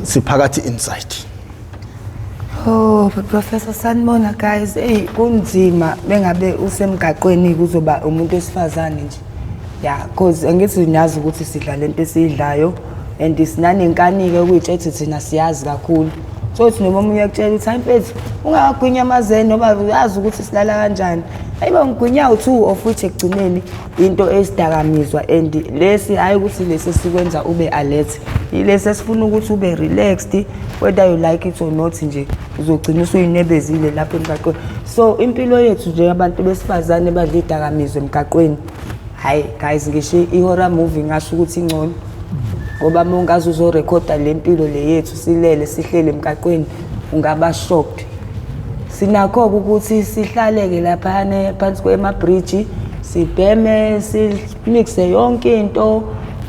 siphakathi inside. Oh, Professor Sanibona guys, kunzima bengabe usemgaqweni kuzoba umuntu wesifazane nje. Yeah, because angithi ngiyazi ukuthi sidla lento esiyidlayo and isinanenkanike ukuyitshethi thina siyazi kakhulu. So uthi noma umuntu uyakutshela ukuthi ayimfethu ungakagwinya amazeni noba uyazi ukuthi silala kanjani. Ayiba ngigwinya u2 of which ekugcineni into esidakamizwa and lesi hayi ukuthi lesi sikwenza ube alert. Ilesi sifuna ukuthi ube relaxed whether you like it or not nje uzogcina usuyinebezile lapha emgaqweni. So impilo yethu nje abantu besifazane badla idakamizwa emgaqweni. Hayi guys ngisho ihorror movie ngasho ukuthi ingcono. Ngoba mongazi uzorekhoda lempilo le yethu silele sihlele emgaqweni ungaba shocked. Sinakho ukuthi sihlaleke lapha phansi kwema-bridge sibheme simixe yonke into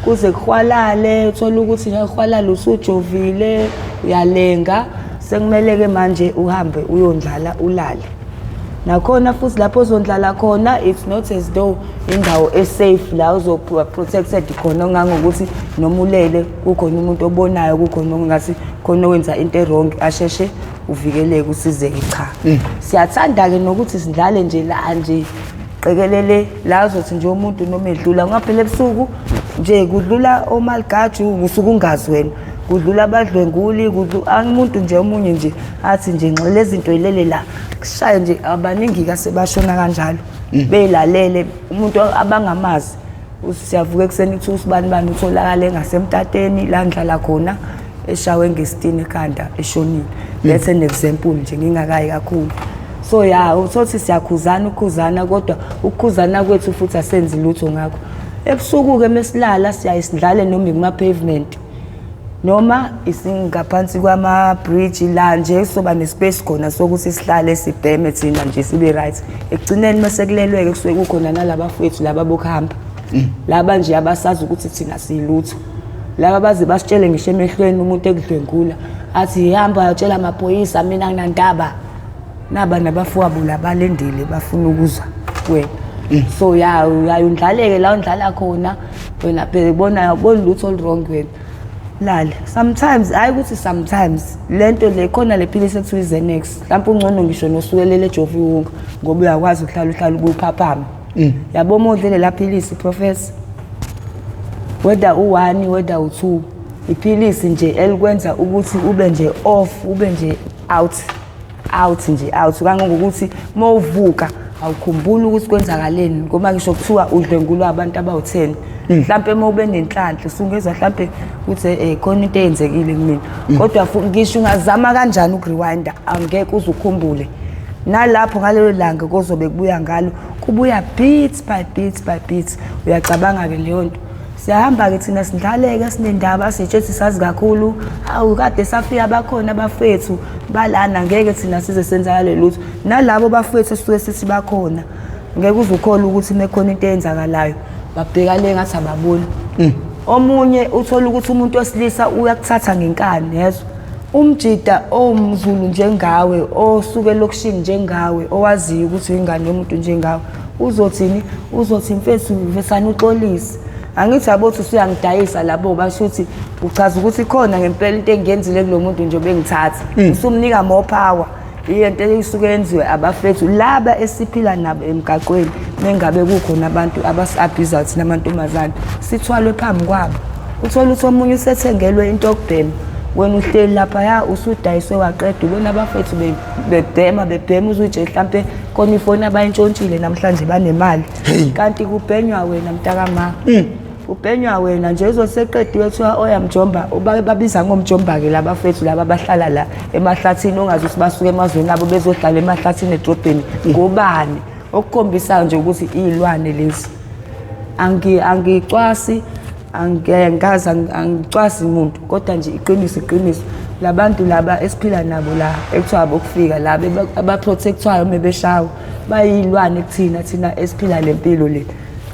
kuze kuhwalale uthola ukuthi ngiyahwalala usujovile uyalenga sekumeleke manje uhambe uyondlala ulale. Nakhona futhi lapho uzondlala khona it's not as though indawo esafe la uzoprotected khona ngangokuthi noma ulele kukhona umuntu obonayo kukhona ongathi khona wenza into wrong asheshe uvikeleke usizeke cha. Siyathanda ke nokuthi sidlale nje la nje qekelele la uzothi nje umuntu noma edlula ngaphela ebusuku nje kudlula omalgaju usuku ungazi wena kudlula abadlwenguli kudlula umuntu nje omunye nje athi nje ngxele izinto ilele la kushaye nje abaningi kasebashona kanjalo beyilalele umuntu abangamazi usiyavuka ekseni ukuthi usibani utholakala ngasemtateni la ngidlala khona eshawe ngesitini ekhanda eshonile. Let's an example nje ngingakayi kakhulu. So yeah uthothi siyakhuzana kodwa ukukhuzana kwethu futhi asenzi lutho ngakho. Ebusuku ke mesilala siyayisidlale noma kuma pavement noma isingaphansi kwama-bridge la nje soba nespace khona sokuthi sihlale sibheme thina nje sibe right. Ekugcineni masekulelweke kusuke kukhona nalabafowethu laba bokuhamba laba nje abasazi ukuthi thina siyilutho. Laba baze basitshele ngisho emehlweni umuntu ekudlwengula athi ihamba yatshela amaphoyisa mina nginandaba naba nabafowabo labalendile bafuna ukuzwa wena. So uyayundlaleke la undlala khona wena phela ubona lutho olwrong wena lala. Sometimes hayi ukuthi sometimes lento le khona lephilisi ekuthiwa iZenex mhlawumbe ungcono ngisho nosukelele ejoviwunga ngoba uyakwazi ukuhlala ubuphaphama. Yabo umodlele la philisi Professor whether u1 whether u2 iphilisi nje elikwenza ukuthi ube nje off ube nje out nje out kangokuthi mawuvuka awukhumbuli ukuthi kwenzakaleni ngoba ngisho kuthiwa udlwengulwa abantu abawu10 mhlambe mawube nenhlanhla sungezwa mhlambe ukuthi khona into eyenzekile kumina kodwa ngisho ungazama kanjani ukuriwinda angeke uzukhumbule nalapho ngalelo langa kozobe kubuya ngalo kubuya bits by bits uyacabanga ke leyo nto. Siyahamba ke thina sidlaleke sinendaba sitshethi sazi kakhulu awu kade safika bakhona abafethu balana ngeke thina size senzakale lutho nalabo bafethu esuke sithi bakhona ngeke uzukhola ukuthi mekhona into eyenzakalayo babhekane ngathi ababoni. Omunye uthola ukuthi umuntu wesilisa uyakuthatha ngenkani yezwa umjida omzulu njengawe osuke lokushini njengawe owaziyo ukuthi ingane yomuntu njengawe uzothi mfethu uvesana uxolisi. Angithi abothi usuyangidayisa labo bashuthi uchaza ukuthi khona ngempela into engiyenzile kulomuntu nje bengithatha usumnika more power. Into eyisuke yenziwe abafethu laba esiphila nabo emgaqweni mengabe kukhona abantu abasi-abuse thina amantombazane sithwalwe phambi kwabo. Uthola ukuthi omunye usethengelwe into yokubhema wena uhleli lapha ya usudayiswe waqeda ubona abafethu bebhema uzuje mhlambe khona ifoni abayintshontshile namhlanje banemali kanti kubhenywa wena mntakama. Ubhenywa wena nje uzoseqediwe ethiwa oyamjomba babiza ngomjomba ke labafethu laba bahlala la emahlathini ongazi ukuthi basuke emazweni abo bezohlala emahlathini edrobheni ngobani okukhombisa nje ukuthi izilwane lezi. Angicwasi angicwasi umuntu kodwa nje iqiniso labantu laba esiphila nabo la ekuthiwa bokufika la abaprotectwayo mebeshawa bayilwane kuthina thina esiphila lempilo le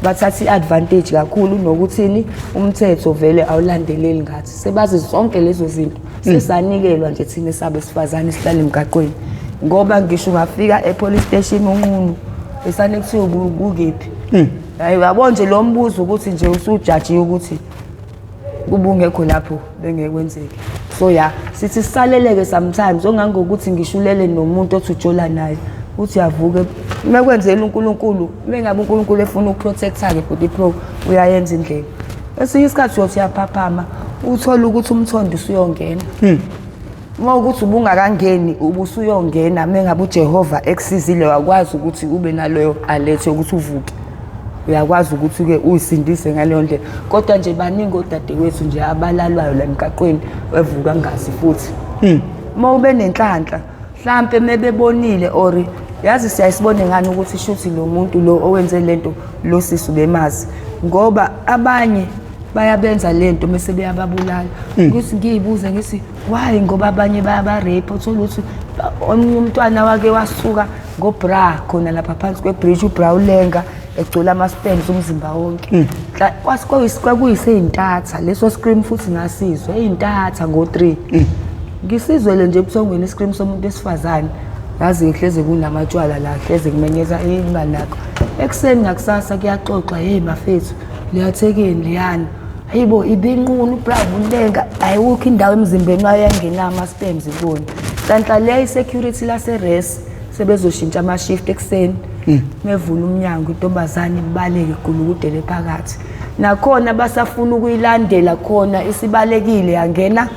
bathatha iadvantage kakhulu nokuthini umthetho vele awulandeleli ngathi sebazi zonke lezo zinto sesanikelwa nje thina sabe sifazane sihlala emgaqweni ngoba ngisho ungafika epolice station unqunu esane kuthiwa kukephi hayi yabo nje lo mbuzo ukuthi nje usujajiwe ukuthi kubungekho lapho bengekwenzeki So yeah, sithi sisaleleke sometimes ongangokuthi ngishulele nomuntu othi ujola naye uthi yavuke mekwenzela uNkulunkulu mengabe uNkulunkulu efuna ukuprotecta ke body pro uyayenza indlela esinye isikhathi uyothi yaphaphama uthola ukuthi umthondo usuyongena uma ukuthi ubungakangeni ubusuyongena mengabe uJehova eksizile wakwazi ukuthi ube naloyo alert ukuthi uvuke uyakwazi ukuthi ke uyisindise ngaleyo ndlela kodwa nje baningi odadewethu nje abalalwayo la emgaqweni evuka ngazi futhi uma ube nenhlanhla mhlambe mebebonile or yazi siyayisibone ngani ukuthi shuthi lo muntu lo owenze lento lo sisu bemazi ngoba abanye bayabenza lento mase beyababulala ukuthi ngiyibuza ngithi why ngoba abanye bayaba-rape uthola ukuthi omunye umntwana wake wasuka ngobra khona lapha phansi kwebridge ubra ulenga egcula ama-spams umzimba wonke kwakuyisey'ntatha leso scream futhi ngasizwa ey'ntatha ngo-3 ngisizwele nje ebuthongweni iscream somuntu esifazane yazi hleze kunamatshwala la hleze kumenyeza imali nakho ekuseni ngakusasa kuyaxoxa hey bafethu liyathekeni liyani hayibo ibinqunu ubra ulenga ayiwukho indawo emzimbeni wayangena ama-spams ibona kanti le i-security lase-res sebezoshintsha ama-shift ekuseni mevula umnyango intombazane ibaleke igulukudele phakathi nakhona basafuna ukuyilandela khona isibalekile yangena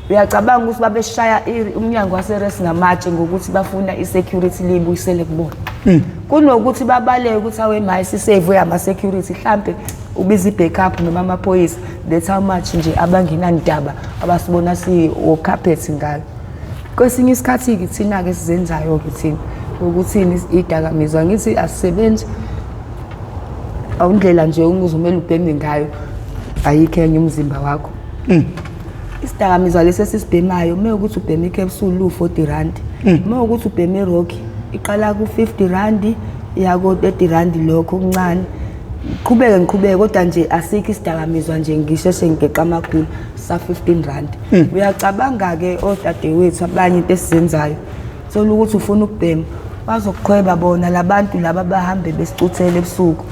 uyacabanga ukuthi babeshaya umnyango wase-res ngamatshe ngokuthi bafuna i-security libuyisele kubona kunokuthi babaleke ukuthi awemayi sisave uyama-security mhlampe ubiza i-backup noma amaphoyisa that's how much nje abangenandaba abasibona siwokaphethi ngayo kwesinye isikhathi-ke thina-ke sizenzayo-ke thina ukuthini idakamizwa ngithi asisebenzi awundlela nje uzomele ubheme ngayo ayikho enye umzimba wakho isidakamizwa lesi esisibhemayo mewukuthi ubheme i-capsule u-40 mewukuthi ubheme i-rocky iqala ku-50 rand iyako-30 rand lokho okuncane ngiqhubeke kodwa nje asikho isidakamizwa nje ngisheshe ngeqa amakhulu sa-15 rand uyacabanga-ke odadewethu abanye into esizenzayo thola ukuthi ufuna ukubhema bazokuqhweba bona labantu laba bahambe besicuthele ebusuku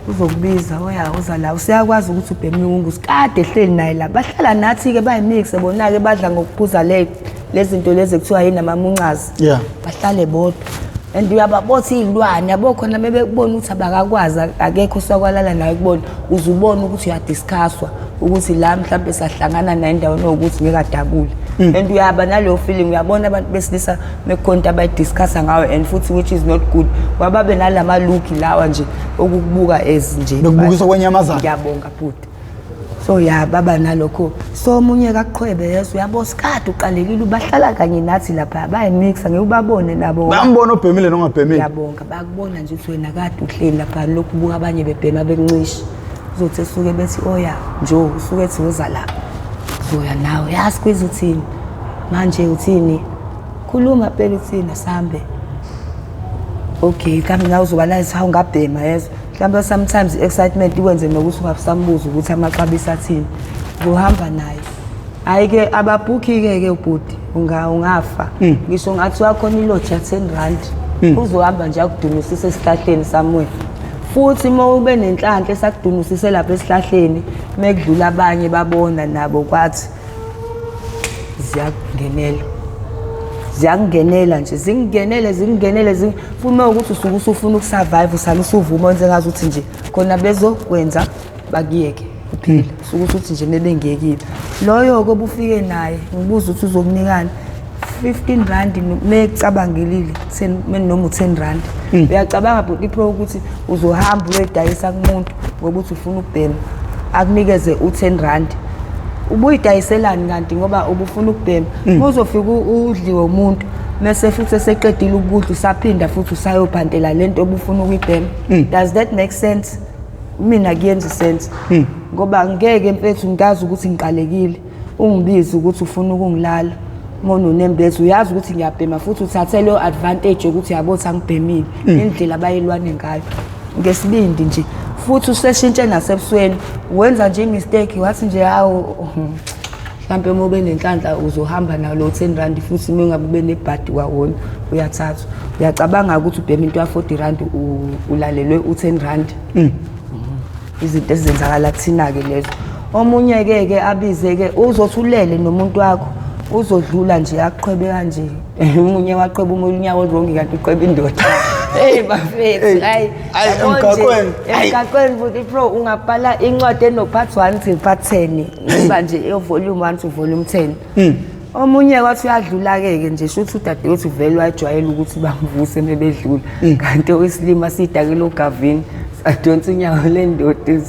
uzokubiza uza la usiyakwazi ukuthi ubheme iwungusi kade ehleli naye la bahlala nathi-ke bayimixe bona-ke badla ngokuphuza lezi zinto lezi ekuthiwa yini amamuncazi bahlale bodwa and uyababothi iy'lwane yabo khona mebekubona ukuthi abakakwazi akekho usakwalala naye kubona uze ubone ukuthi uyadiskaswa ukuthi la mhlawumbe sahlangana naye endaweni yokuthi ngekadabule and uyaba naleyo feeling uyabona abantu besilisa mekhonto abayidiscussa ngayo and futhi which is not good wababe nalamaluki lawa nje okukubuka nje bekubukiswa kwenyamazana ngiyabonga futhi so ya baba nalokho so omunye kaQhwebe yeso uyabo sikade uqalekile ubahlala kanye nathi lapha bayimixa ngekubabone nabo bambona obhemile nongabhemile ngiyabonga bakubona nje ukuthi wena kade uhleli lapha lokhu buka abanye bebhema bekuncisha uzothi esuke bethi oya njo usuke ethi uza lapha zoya nawe yazi kwiza uthini manje uthini khuluma phela uthini sambe okay kambe nawe uzoba la isawu ngabhema yeso mhlawumbe sometimes i-excitement iwenze nokuthi ungasambuza ukuthi amaxabiso athini uzohamba naye hayi-ke ababhukhi-ke ubhuti ungafa ngisho ngathi wakhona ilodge ya-10 rand uzohamba nje akudunisise esihlahleni somewhere futhi uma ube nenhlanhla esakudunisise lapha esihlahleni mekudlula abanye babona nabo kwathi ziyakungenela nje zingenele funa ukuthi usuke usufuna ukusurvive usale usuvuma wenze ngazi ukuthi nje khona bezokwenza bakuyeke kuphela usuke uthi nje nebengekile loyo-ke obufike naye ngibuza ukuthi uzokunikani 15 rand mekucabangelile noma u10 rand uyacabanga bhuti pro ukuthi uzohamba uyodayisa kumuntu ngoba uthi ufuna ukubhema akunikeze u10 rand ubuyidayiselani kanti ngoba ubufuna ukubhema uzofika udliwe umuntu mase futhi eseqedile ukudla usaphinda futhi usayobhantela lento obufuna ukuyibhema does that make sense mina kuyenza sense ngoba ngeke mfethu ngazi ukuthi ngiqalekile ungibizi ukuthi ufuna ukungilala mona unembezo uyazi ukuthi ngiyabhema futhi uthathe leyo advantage ukuthi yabothi angibhemile indlela abayilwane ngayo ngesibindi nje futhi useshintshe nasebusweni wenza nje mistake wathi nje hawo mhlambe uma ube nenhlanhla uzohamba nayo lo 10 rand futhi uma ngabe ube nebhadi kwawona uyathatha uyacabanga ukuthi ubhema into ya 40 rand ulalelwe u10 rand izinto ezenzakala kuthina-ke lezo omunye-ke abize-ke uzothulele nomuntu wakho uzodlula nje aqhwebe kanje umunye waqhweba umunye unyawo olungi kanti uqhweba indoda hey bafethu hayi emgaqweni futhi bro ungabhala incwadi enopart 1 till part 10 ngoba nje volume 1 to volume 10 omunye kwathi uyadlula-ke nje shuthi udadewethu vele wajwayela ukuthi bamvuse mebedlula kanti owesilima sidakele ogavini sadonsa unyawo lendoda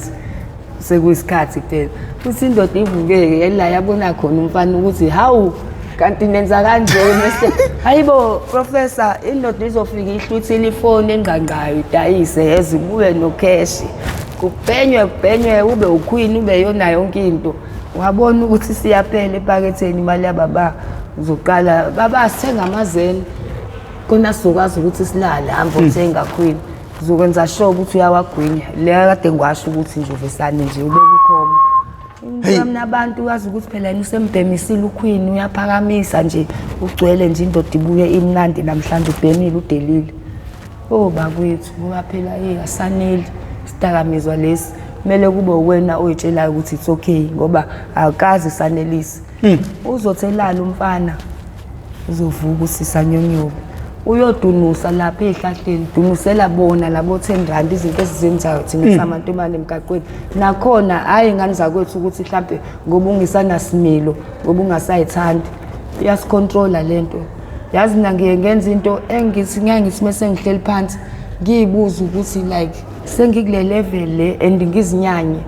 sekuyisikhathi kuphela futhi indoda ivukeke yela yabona khona umfana ukuthi hawu kanti nenza kanje mase hayibo professor indoda izofika ihluthile ifoni engqanqayo idayise ezibuye nocash kubhenywe ube uqueen ube yona yonke into wabona ukuthi siyaphela ephaketheni imali yababa uzoqala baba sithenga amazeni kona sizokwazi ukuthi silale hamba uthenga queen uzokwenza sure ukuthi uyawagwinya le kade ngiwasho ukuthi nje uvesane nje ubeke ikhomo mina abantu wazi ukuthi phela yena usembhemisile uqueen uyaphakamisa nje ugcwele nje indoda ibuye imnandi namhlanje ubhemile udelile oh bakwethu ngoba phela asaneli sidakamizwa lesi kumele kube wena oyitshelayo ukuthi it's okay ngoba akazi sanelisi uzothelala umfana uzovuka usisanyonyobo uyodunusa lapha ehlahleni dunusela bona labo 10 rand izinto ezizenzayo thina samantomane emgaqweni nakhona hayi ngani zakwethu ukuthi mhlambe ngoba ungisana similo ngoba ungasayithandi iyasicontrola lento yazi mina ngiyenza into engithi ngiyangithi mase ngihleli phansi ngiyibuza ukuthi like sengikule level le and ngizinyanye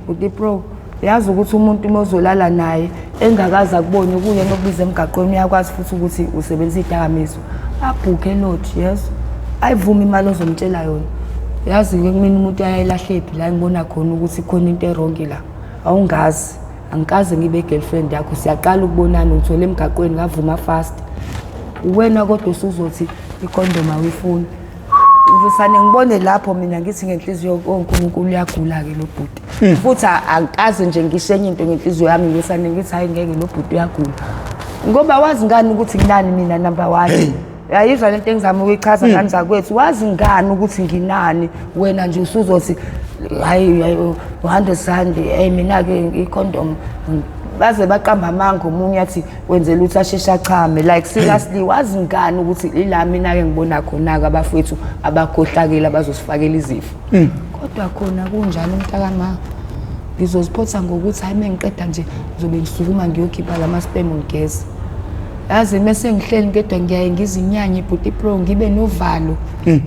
uthi pro yazi ukuthi umuntu mozolala naye engakaza kubona kuye nokubiza emgaqweni uyakwazi futhi ukuthi usebenzisa idakamizwa abhuke nothi yes ayivuma imali ozomtshela yona yazi ke kumina umuntu ayayilahlephi la ngibona khona ukuthi khona into errong la awungazi angikaze ngibe girlfriend yakho siyaqala ukubonana uthole emgaqweni ngavuma fast wena kodwa usuzothi ikondom awifuni uvesane ngibone lapho mina ngithi ngenhliziyo oNkulunkulu uyagula ke lo bhuti futhi akaze nje ngishenye into ngenhliziyo yami ngisane ngithi hayi ngeke lo bhuti uyagula ngoba wazi ngani ukuthi nginani mina number 1 yayizwa lento engizama ukuyichaza ngani zakwethu wazi ngani ukuthi nginani wena nje usuzothi hayi 100 rand mina ke ikondom baze baqamba amanga umunye athi wenzela ukuthi asheshe achame like seriously wazi ngani ukuthi ila mina ke ngibona khona ke abafethu abakhohlakela bazosifakela izifo kodwa khona kunjalo umntakama ngizosiphotha ngokuthi hayi mengiqeda nje ngizobe ngisukuma ngiyokhipha lama sperm ngigezi yazi mase ngihleli ngedwa ngiyaye ngizinyanye bhuti pro ngibe novalo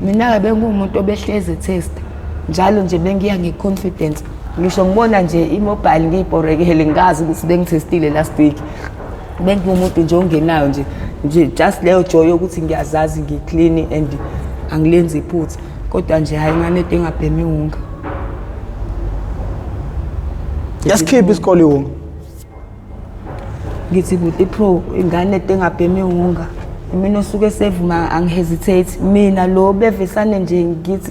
mina ke bengumuntu obehleze test njalo nje bengiya ngeconfidence ngisho ngibona nje imobile ngiyibhorekele ngazi ukuthi bengithestile last week bengumuntu nje ongenayo nje just leyo joy ukuthi ngiyazazi ngiclean and angilenzi iphutha kodwa nje hayi ngane into engabhemi unga yasikhipha isikole wonke ngithi bhuti pro ingane into engabhemi unga mina osuke sevuma angihesitate mina lo bevesane nje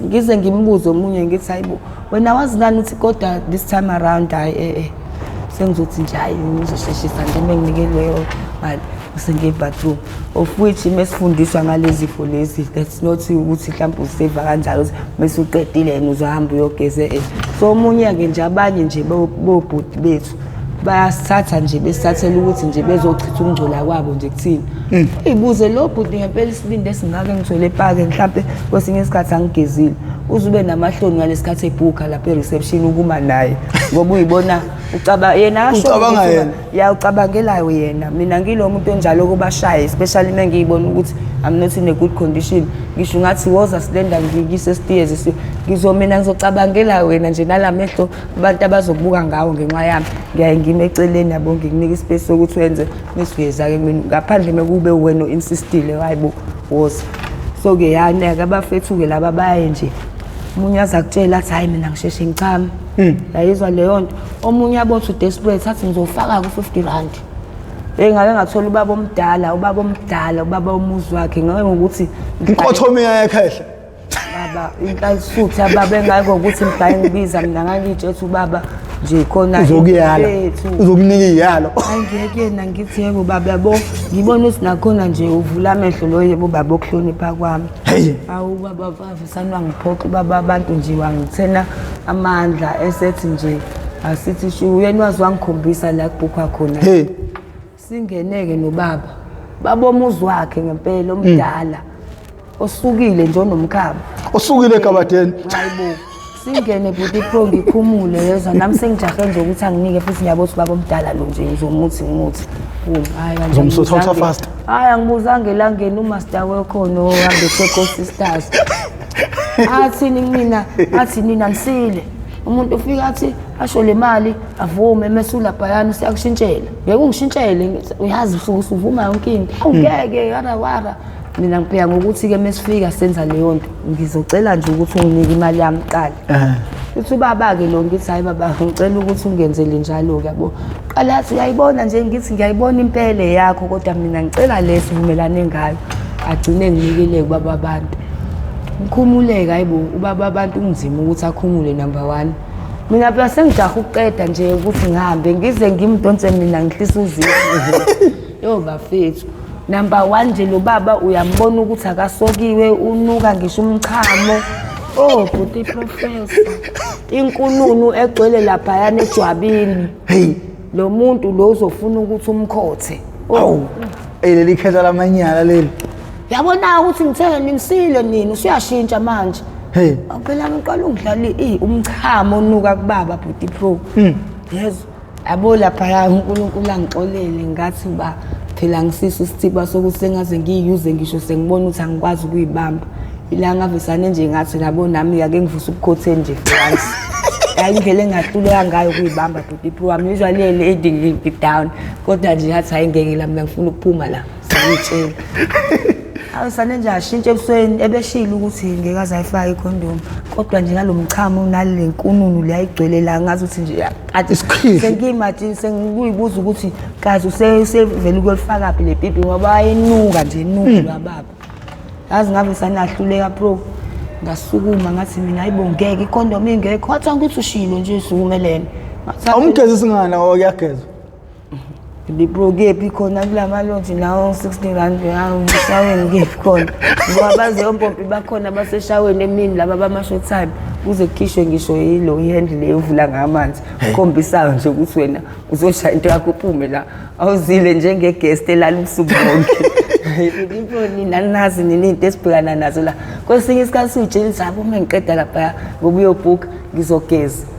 ngize ngimbuzo omunye ngithi hayibo wena wazi ngani uthi kodwa this time around hayi sengizothi nje hayi ngizosheshisa nje menginikelwe mali usengebathroom of which mesifundiswa ngalezi zifo lezi that's not ukuthi mhlawumbe useva kanjalo mase uqedile yena uzohamba uyogeze so omunye ke nje abanye nje bobhuti bethu bayasithatha nje besithathela ukuthi nje bezochitha ukungcola kwabo nje kuthini ibuze lo bhuti ngempela isibindi esingake ngithole ePark mhlawumbe kwesinye isikhathi angigezile uzube namahloni ngalesikhathi ebhuka lapha ereception ukuma naye ngoba uyibona ucaba yena asho ya ucabangelayo yena mina ngilo muntu onjalo kuba shaye especially mengiyibona ukuthi I'm not in a good condition ngisho ngathi woza silenda ngikise stairs ngizomina ngizocabangela wena nje nalamehlo abantu abazokubuka ngawo ngenxa yami ngiyaye ngime eceleni yabo ngikunika ispace sokuthi wenze misiyeza ke mina ngaphandle mekube wena insistile hayibo woza so ke yana ke abafethu ke laba baye nje umunye azakutshela athi hayi mina ngisheshe ngichama yayizwa leyo nto omunye abothi desperate athi ngizofaka ku 50 rand engake ngathola ubaba umuzi wakhe ngabe ngokuthi inkothomi yakhe baba inkalisuthi ababa engake ukuthi mhlawumbe ngibiza mina ngangitshethe ubaba nje khona uzokuyala uzokunika iyalo angeke yena ngithi yebo baba yabo ngibona ukuthi nakhona nje uvula amehlo lo yebo baba okuhlonipha kwami awu baba vavisana ngiphoqa baba abantu nje wangithena amandla esethi nje asithi shu uyena wazi wangikhombisa la kubukwa khona singeneke nobaba baba omuzi wakhe ngempela omdala osukile nje onomkhaba Usukile eGabadeni. hayibo singene buti pro ngikhumule yezwa nami sengijahe nje ukuthi anginike futhi ngiyabo ukuthi baba omdala lo nje ngizomuthi hayi kanje Uzomsutha fast. hayi angibuzange elangeni umaster wekhona ohambe eCo Sisters athi nina nisile umuntu ufika athi asho le mali avume mesula bhayana siyakushintshela ngeke ungishintshele uyazi usuvuma yonke into awungeke wara mina ngipheka ngokuthi ke mesifika senza leyo nto ngizocela nje ukuthi unginike imali yami qala uthi ubaba ke lo ngithi hayi baba ngicela ukuthi ungenzele njalo ke yabo qala athi uyayibona nje ngithi ngiyayibona impele yakho kodwa mina ngicela leso uvumelane ngayo agcine nginikele kubaba abantu ngikhumuleka hayibo ubaba abantu unzima ukuthi akhumule number 1 mina phela sengijaha ukuqeda nje ukuthi ngihambe ngize ngimdonse mina ngihlisa uzimo yo bafethu number 1 nje lo baba uyambona ukuthi akasokiwe unuka ngisho umchamo buti professor inkununu egcwele lapha yana ejwabini lo muntu lo uzofuna ukuthi umkhothe leli khetha lamanyala leli yabona ukuthi ngithele nisile nini usuyashintsha manje phela ngiqala ungidlali umchamo onuka kubaba buti pro yezo yabo lapha uNkulunkulu angixolele ngathi ba phela ngisisa isithiba sokuthi sengaze ngiyuze ngisho sengibona ukuthi angikwazi ukuyibamba ilanga vesane nje ngathi labo nami ake ngivusa ubukhotheni nje France ayindlela engahluleka ngayo ukuyibamba buti pro wami usually leading down kodwa nje yathi ayingeke la mina ngifuna ukuphuma la ngitshela awusane nje ashintshe ebusweni ebeshila ukuthi ngeke azayifaka ikhondom kodwa nje ngalomchamo unale nkununu leyayigcwele la ngathi ukuthi nje athi sengimathi sengikuyibuza ukuthi kazi usevela ukulifaka phi le pipi ngoba ayenuka nje inuka lwababa yazi ngabe sanahluleka pro ngasukuma ngathi mina hayibo ngeke ikhondom ingekho wathi ngithi ushilo nje sukumelene awumgezi singana okuyageza Libroge khona kula malonje nawo 16 rand ngishaweni ngiphi khona ngoba baze ompompi bakhona baseshaweni emini laba bama short time kuze kukhishwe ngisho yilo ihandle evula ngamanzi ukhombisayo nje ukuthi wena uzoshaya into yakho uphume la awuzile njenge guest elala ubusuku bonke iboni nanazi into esibhekana nazo la kwesinye isikhathi sijeli zabo uma ngiqeda lapha ngoba uyobook ngizogeza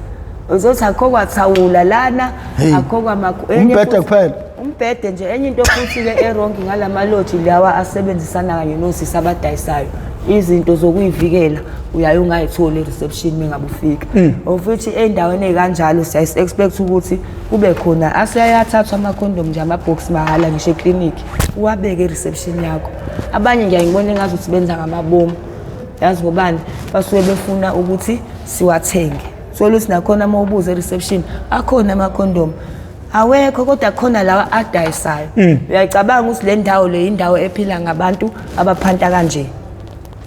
uzothi akho kwathawula lana akho umbhede kuphela umbhede nje enye into futhi ke errong ngalamaloji lawa asebenzisana kanye nosisi abadayisayo izinto zokuyivikela uyaye ungayitholi reception mengabe ufika ofuthi endaweni ekanjalo siya expect ukuthi kube khona aseyathathwa amakhondom nje amabox mahala ngisho eclinic uwabeke reception yakho abanye ngiyayibona ngazi ukuthi benza ngamabomu yazi ngobani basuke befuna ukuthi siwathenge so luthi nakhona mawubuza reception akhona amakhondom awekho kodwa khona lawa adayisayo uyacabanga ukuthi le ndawo le indawo ephila ngabantu abaphanta kanje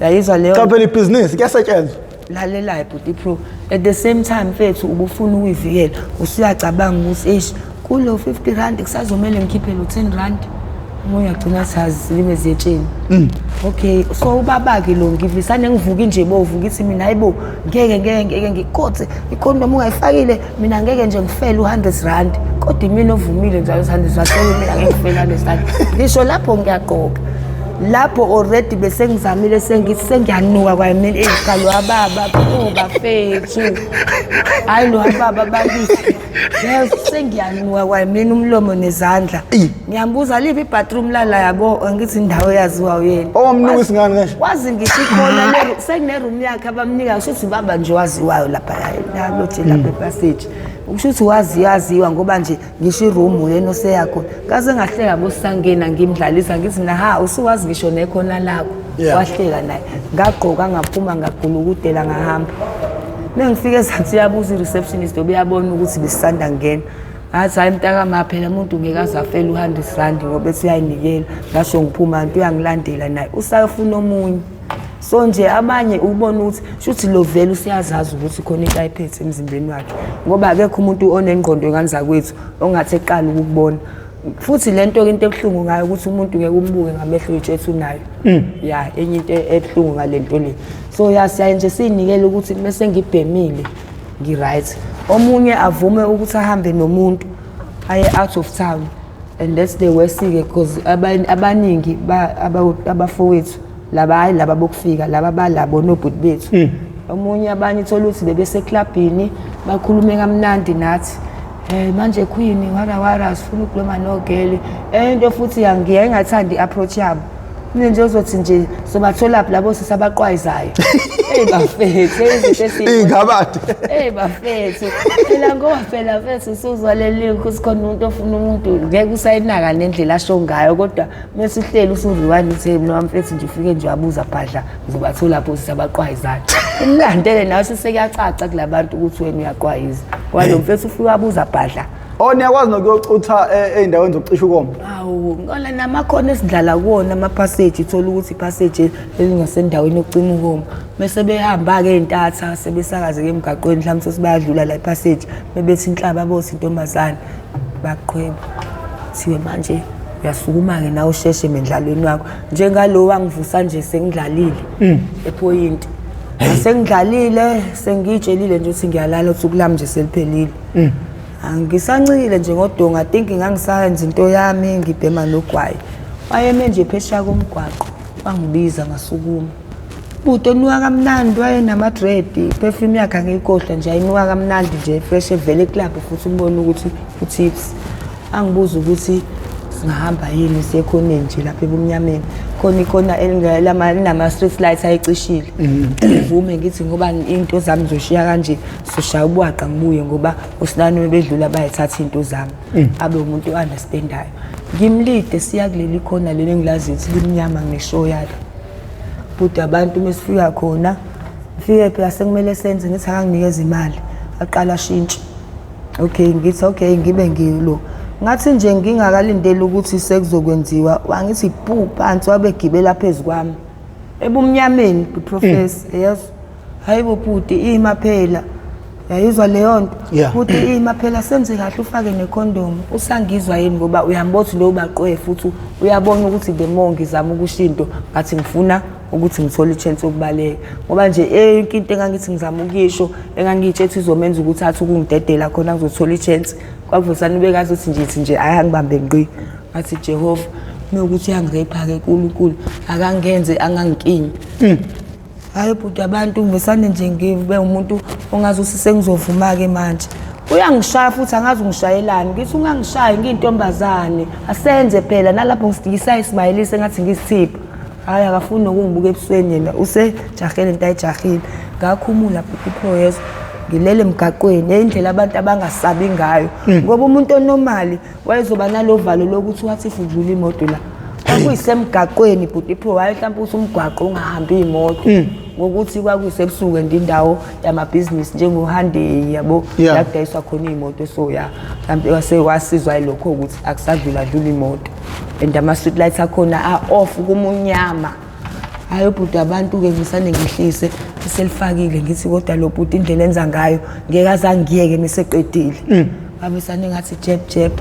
yayizwa leyo kaphela ibusiness kuyasetshenzwa lalela buti pro at the same time mfethu ubufuna ukuyivikela usuyacabanga ukuthi kulo 50 rand kusazomela ngikhiphe lo 10 rand uyagcina sazi limeze yetsheni okay so ubaba ke lo ngivisane ngivuka nje bovuka ithi mina hayibo ngeke ngikothe ikhondom ungayifakile mina ngeke nje ngifele u100 rand kodwa mina ovumile njalo 100 rand mina ngeke ngifela lesithathu ngisho lapho ngiyaqoqa lapho already bese ngizamile sengithi sengiyanuka kwayimini eziqalo ababa bafethu hayi lo ababa bakithi sengiyanuka kwayimini umlomo nezandla ngiyambuza live ibathroom lala yabo ngithi indawo yaziwa uyena owamnuka isingane ngisho wazi ngisho khona sekune room yakhe abamnika usho baba nje waziwayo lapha la lothi lapha epassage ukushuthi waziyaziwa ngoba nje ngisho iroom yena oseyakho kaze ngahleka bosangena ngimdlalisa ngithi na usuwazi ngisho nekhona lakho wahleka naye ngaqoka ngaphuma ngagulukudela ngahamba mengifike ezathi yabuza ireceptionist obeyabona ukuthi bisanda ngena athi hayi mntaka maphela umuntu ngeke azafela u100 rand ngoba siyayinikela ngasho ngiphuma into yangilandela naye usafuna omunye so nje abanye ubona ukuthi shuthi lo vele usiyazazi ukuthi khona into ayiphethe emzimbeni wakhe ngoba akekho umuntu onengqondo enganza kwethu ongathi eqala ukubona futhi lento into ebhlungu ngayo ukuthi umuntu ngeke umbuke ngamehlo ethu nayo enye into ebhlungu ngalento le so yasiya nje sinikele ukuthi bese ngibhemile ngiright omunye avume ukuthi ahambe nomuntu aye out of town and that's the worst-ke because abaningi abafowethu laba bokufika laba balabo nobhuti bethu omunye abanye thola ukuthi bebeseklabhini bakhulume kamnandi nathi manje queen wara sifuna ukukhuluma nogeli into futhi ngiye ngathandi i-approach yabo mina nje uzothi nje sobathola labo sisabaqwayizayo bafethu izinto ingabade bafethu phela ngoba phela mfethu usuzwa leli ukuthi khona umuntu ofuna umuntu ngeke usayinaka nendlela asho ngayo kodwa mase uhleli usudliwani uthi mina mfethu nje ufike nje wabuza phadla ngizobathola lapho sisabaqwayizayo umlandele nawe sesekuyacaca kulabantu ukuthi wena uyaqwayiza walo mfethu ufika wabuza phadla niyakwazi nokuyocutha ey'ndaweni zokucisha ukoma awu ngona namakhono esidlala kuwona ama-passage ithola ukuthi i-passage elingasendaweni yokucima ukoma bese behamba-ke ey'ntatha sebesakaze-ke emgaqweni mhlawumbe sesibayadlula la i-passage bebethi inhlaba bothi intombazane baqhweba kuthiwe manje uyasukuma-ke nawe usheshe emendlalweni wakho njengalo wangivusa nje sengidlalile ephoyinti sengidlalile sengiyitshelile nje ukuthi ngiyalala usuku lami nje seliphelile angisancikile nje ngodonga think ngangisayenza into yami ngibhema nogwayi wayeme nje phesheya komgwaqo wangibiza ngasukuma buto nuka kamnandi wayenama-dread perfume yakhe angiyikhohlwa nje ayinuka kamnandi nje fresh evele club futhi umbona ukuthi utips angibuza ukuthi singahamba yini siyekhoneni nje lapha ebumnyameni khona elinama-street lights ayicishile ngivume ngithi ngoba into zami zoshiya kanje soshaya ubwaqa ngibuye ngoba usinani bedlula bayithatha into zami abe umuntu o-understandayo ngimlide siya kuleli khona leli engilaziyo ukuthi limnyama ngineshow yalo buti abantu mesifika khona ngifike phela sekumele senze ngithi akanginikeza imali aqala shintshi okay ngithi okay ngibe ngilo ngathi nje ngingakalindeli ukuthi sekuzokwenziwa wangithi phu phansi wabegibela phezu kwami ebumnyameni iprofessor yazi hayibo bhuti ima phela yayizwa leyo nto bhuti ima phela senze kahle ufake necondom usangizwa yini ngoba uyambothi lo baqwe futhi uyabona ukuthi the more ngizama ukushinto ngathi ngifuna ukuthi ngithole ichance yokubaleka ngoba nje into engangithi ngizama ukuyisho engangiyitshethi izomenza ukuthi athi ukungidedela khona ngizothola ichance kwavusana ubekazi uthi nje ayangibambe ngqi ngathi Jehova ukuthi uyangirepha-ke nkulunkulu akangenze anganginkinyi hayi bhuti abantu ngisane nje ngibe umuntu ongazi ukuthi sengizovuma-ke manje uyangishaya futhi angazi ungishayelani ngithi ungangishayi ngiyintombazane asenze phela nalapho ngisidikisa ismayilise ngathi ngisithipha hayi akafuni nokungibuka ebusweni yena usejahele into ayijahile ngakhumula bhuti yeso ngilele emgaqweni indlela abantu abangasabi ngayo ngoba umuntu onormali wayezoba nalovalo lokuthi wathi udlula imoto la kwakuyisemgaqweni bhuti waye mhlawumbe uthi umgwaqo ungahambi imoto ngokuthi kwakuyisebusuku indawo yamabhizinisi njengoHanday yabo yakudayiswa khona imoto so ya mhlawumbe wasizwa yilokho ukuthi akusadlula imoto and ama-street lights akhona a-off kumunyama hayi bhuti abantu-ke ngisane ngihlise selifakile ngithi kodwa lo bhuti indlela enza ngayo ngeke azange ngiyeke meseqedile babesane ngathi jeb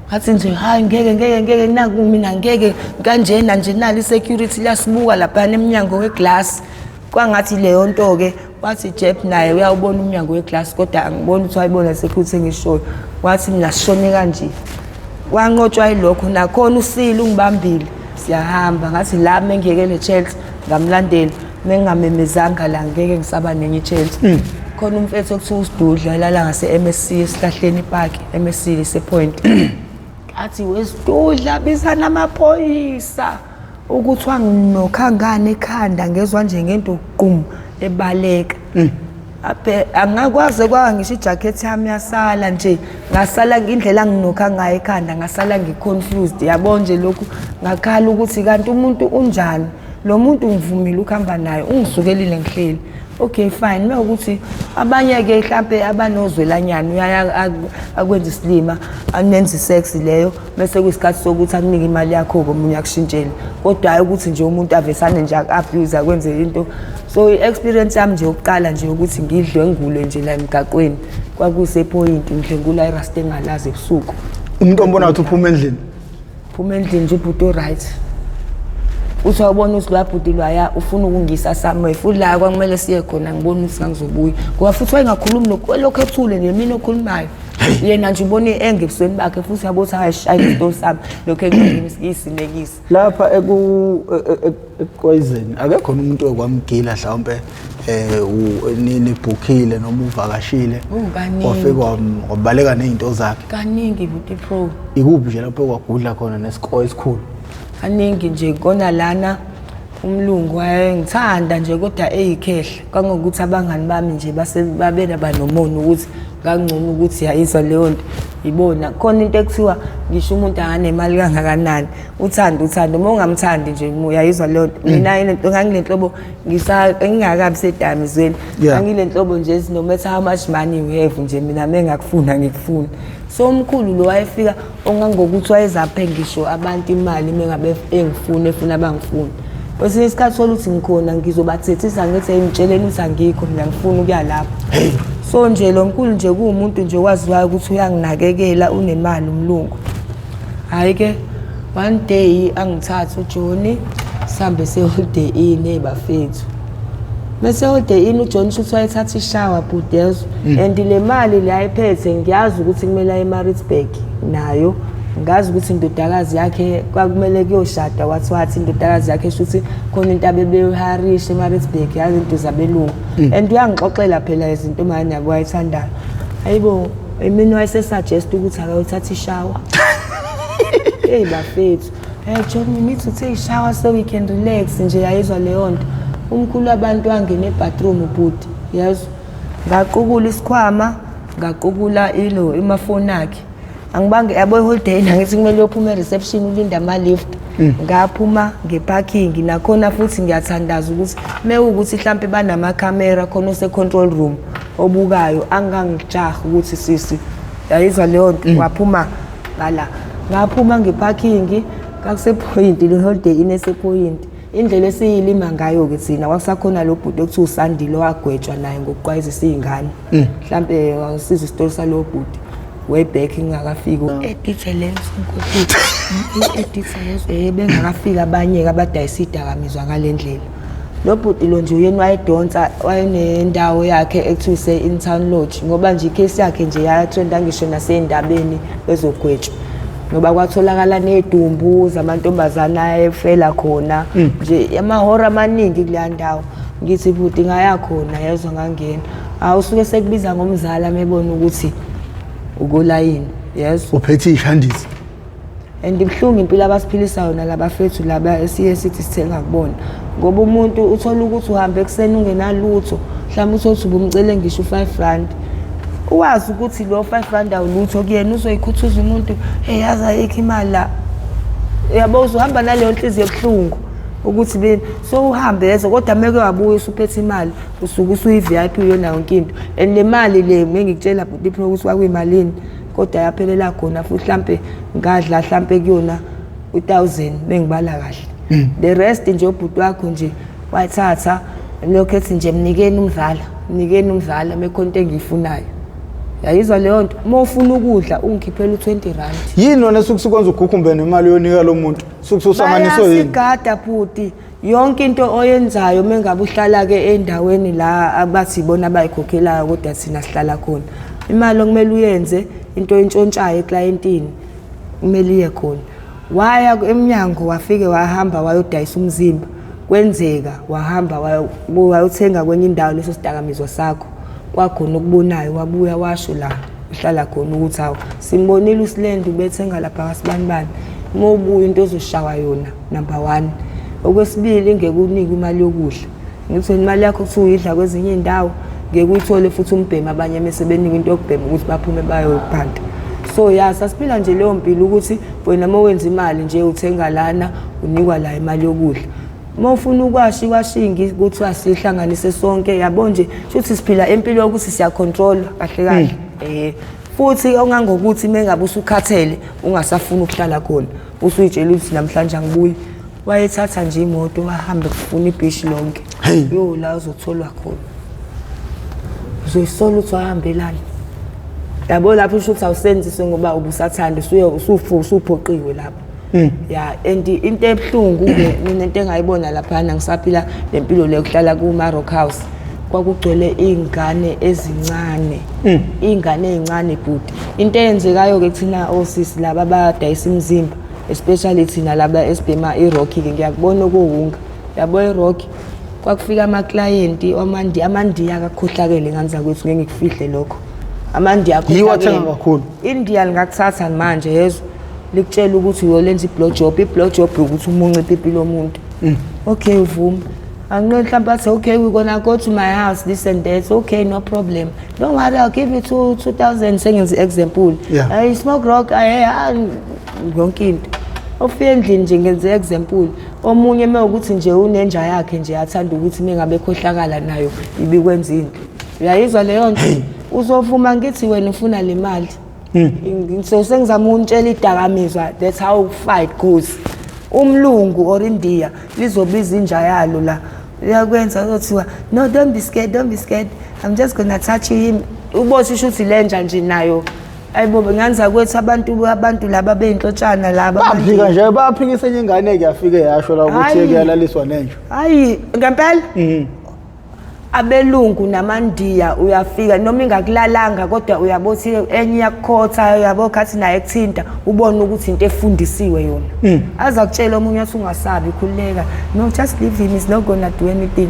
ngathi nje hayi ngeke naku mina ngeke kanjena nje nali security liyasibuka laphana emnyango weglass kwangathi leyo nto-ke wathi jeb naye uyawubona umnyango weglass kodwa angiboni ukuthi wayibona security engishoyo wathi mina sishone kanje wanqotshwa yilokho nakhona usile ungibambile siyahamba ngathi la mengiyeke ne-chance ngamlandela mengingamemezanga la ngeke ngisaba nenye i-chance khona umfethu okuthiwa uSidudla elala ngase-MSC esihlahleni park MSC lesepoint athi weSidudla bizana amaphoyisa ukuthi wanginokhangane ekhanda ngezwa nje ngento qum ebaleka angakwazi kwanga ngisho ijakhethi yami yasala nje ngasala indlela nginokha ngayo ekhanda ngasala ngiconfused yabo nje lokhu ngakhala ukuthi kanti umuntu unjani lo muntu ngivumile ukuhamba naye ungisukelile ngihleli okay fine mekuthi abanye-ke mhlampe abanozwelanyana uyaya akwenza isilima anenza isex leyo bese kuyisikhathi sokuthi akunike imali yakho-ke omunye akushintshele kodwa hayi ukuthi nje umuntu avesane nje aku-abuse akwenze into so i-experience yami nje yokuqala nje ukuthi ngidlwengule nje la emgaqweni kwakuyisepoyinti ngidlwengula irasta engalazi ebusuku umuntu ombona ukuthi uphuma endlini nje ubhuti o-right uthi wabona ukuthi lwabhuti lwaya ufuna ukungisa somewhere futhi la kwamele siye khona ngibona ukuthi ngangizobuya ngoba futhi wayengakhulumi lokho ethule nje mina okhulumayo yena nje ubona engebusweni bakhe futhi yabothi ayishaya isito sami lokho engqondweni isinekisa lapha ekwayizeni akekho umuntu okwamgila mhlawumbe nibhukhile noma uvakashile wafika wabaleka nezinto zakhe kaningi buti pro ikuphi nje lapho kwagudla khona nesikole esikhulu kaningi nje kona lana umlungu wayengithanda nje kodwa eyikhehle kangokuthi abangani bami nje babena banomono ukuthi ngangcono ukuthi yayizwa leyo nto ibona khona into ekuthiwa ngisho umuntu anganemali kangakanani uthanda uma ungamthandi nje uyayizwa leyo nto mina ngangilenhlobo ngingakabi sedamizweni ngangilenhlobo nje no matter how much money you have nje mina mengakufuna ngikufuna so umkhulu lo wayefika ongangokuthi wayezaphe ngisho abantu imali mengabe engifuna efuna abangifuna bese isikhathi soluthi ngikhona ngizobathethisa ngithi ngitsheleni ukuthi angikho mina ngifuna ukuya lapho so nje lo mkhulu nje kuumuntu nje waziwayo ukuthi uyanginakekela unemali umlungu hayi ke one day angithatha uJohn sihambe se-holiday inn ebafethu bese holiday inn uJohn uthi wayethatha ishower budezo and le mali le ayiphethe ngiyazi ukuthi kumele eMaritzburg nayo ngazi ukuthi indodakazi yakhe kwakumele kuyoshada wathi indodakazi yakhe shuthi khona into abebeharisha eMaritzburg yazi into zabelungu and uyangixoxela phela izinto manje yakuyithandayo hayibo mina wayesesuggest ukuthi akayothatha ishower bafethu John we need to take a shower so we can relax nje yayizwa leyo nto umkhulu abantu angena ebathroom bhuti yazi ngaqukula isikhwama ngaqukula imafoni akhe angibange yabo holiday nangithi kumele uphume reception ulinda ama lift ngaphuma ngeparking nakhona futhi ngiyathandaza ukuthi mewukuthi mhlambe banama camera khona ose control room obukayo angangijaha ukuthi sisi yayizwa leyo nto waphuma ngala ngaphuma ngeparking kakuse point le holiday inese point indlela esiyilima ngayo ke thina wakusakhona lo bhuti okuthi uSandile wagwetshwa naye ngokuqwayizisa izingane mhlambe wasiza isitori salo bhuti way back ngakafika edetails inkosi edetails bengakafika abanye abadayisa idakamizwa ngalendlela lo bhuti lo nje uyena wayedonsa wayenendawo yakhe ekuthiwa in town lodge ngoba nje icase yakhe nje yatrenda ngisho nasendabeni bezogwetshwa ngoba kwatholakala nedumbu zamantombazana efela khona nje amahora amaningi kuleya ndawo ngithi bhuti ngaya khona yezwa ngangena awusuke sekubiza ngomzala mebona ukuthi ukolayini yes uphethe ishandisi and ibhlungu impilo abasiphilisa yona labafethu laba esiye sithi sithenga kubona ngoba umuntu uthola ukuthi uhambe ekseni ungenalutho mhlawumbe uthi ubumcele ngisho 5 rand uwazi ukuthi lo 5 rand awulutho kuyena uzoyikhuthuza umuntu yaza yikho imali la yabo uzohamba naleyo nhliziyo ebhlungu ukuthi so uhambe yezwa kodwa meke wabuya usuphethe imali usuke usuyi-VIP yona yonke into and le mali le ngikutshela bhuti phela ukuthi kwakuyimalini kodwa yaphelela khona futhi mhlampe ngadla mhlampe kuyona 1000 bengibala kahle the rest nje ubhuti wakho nje wayithatha lokho ethi nje mnikeni umdlala mekhonto engiyifunayo yayizwa leyo nto uma ufuna ukudla ungikhiphela u20 rand yini wona sukusikwenza ugukhumbe nemali yonika lo muntu sukususanganiso yini bayasigadda bhuti yonke into oyenzayo mengabe uhlala ke endaweni la abathi ibona bayikhokhelayo kodwa thina sihlala khona imali okumele uyenze into entshontshayo eclientini kumele iye khona waya eminyango wafike wahamba wayodayisa umzimba kwenzeka wahamba wayothenga kwenye indawo leso sidakamizwa sakho kwakhona ukubonayo wabuya washo la uhlala khona ukuthi awu simbonile uSilendi ubethenga lapha kaSibanibani uma ubuya into ozoshawa yona number 1 okwesibili ngeke unike imali yokudla ngithi imali yakho kuthi uyidla kwezinye indawo ngeke uyithole futhi umbhema abanye mesebenika into yokubhema ukuthi baphume bayophanda so sasiphila nje leyo mpilo ukuthi wena uma wenza imali nje uthenga lana unikwa la imali yokudla uma ufuna ukwashingi ukuthi asihlanganise sonke yabo nje futhi siphila empilo yokuthi siya control kahle kahle futhi ongangokuthi mengabe usukhathele ungasafuna ukuhlala khona usuyitshela ukuthi namhlanje angibuyi wayethatha nje imoto wahamba kufuna ibhish lonke yo la uzotholwa khona uzoyisola ukuthi wahambelana yabo lapho usho ukuthi awusenziswe ngoba ubusathanda usuphoqiwe lapho and into ebhlungu mina into engayibona lapha ngisaphila lempilo le kuhlala ku Marock House kwakugcwele iy'ngane ezincane iy'ngane ey'ncane bhuti. Into eyenzekayo-ke kuthina osisi laba abadayisa imizimba especially thina laba esibhema i-Rocky-ke ngiyakubona okuwunga yabo i-Rocky kwakufika amaklayenti amandiya akakhohlakele nganza kwethu ngeke ngikufihle lokho amandiya akhohlakele kakhulu India lingakuthatha manje yezo likutshela ukuthi uyolenza i-blowjob ukuthi umunce ipipi lomuntu okay uvuma angino mhlawumbe athi okay we're gonna go to my house this and that okay no problem don't worry I'll give you 2000 sengenza example I smoke rock yonke into ofike endlini nje ngenze example omunye mewukuthi nje unenja yakhe nje athanda ukuthi mengabe khohlakala nayo ibikwenza into uyayizwa leyo nto uzovuma ngithi wena ufuna le mali so sengizama untshela idakamizwa that's how fight goes umlungu or India lizobiza inja yalo la uyakwenza uzothiwa no don't be scared I'm just gonna touch him ubosho ukuthi lenja nje nayo ayibo nganza kwethu abantu laba beyinhlotshana laba baphika nje baphikisa enye ingane kuyafika yasho la ukuthi kuyalaliswa nenja hayi ngempela abelungu namandiya uyafika noma ingakulalanga kodwa uyabothi enye yakukhotha yabo khathi naye ekuthinta ubone ukuthi into efundisiwe yona aza kutshela omunye athi ungasabi khuleka no just leave him he's not gonna do anything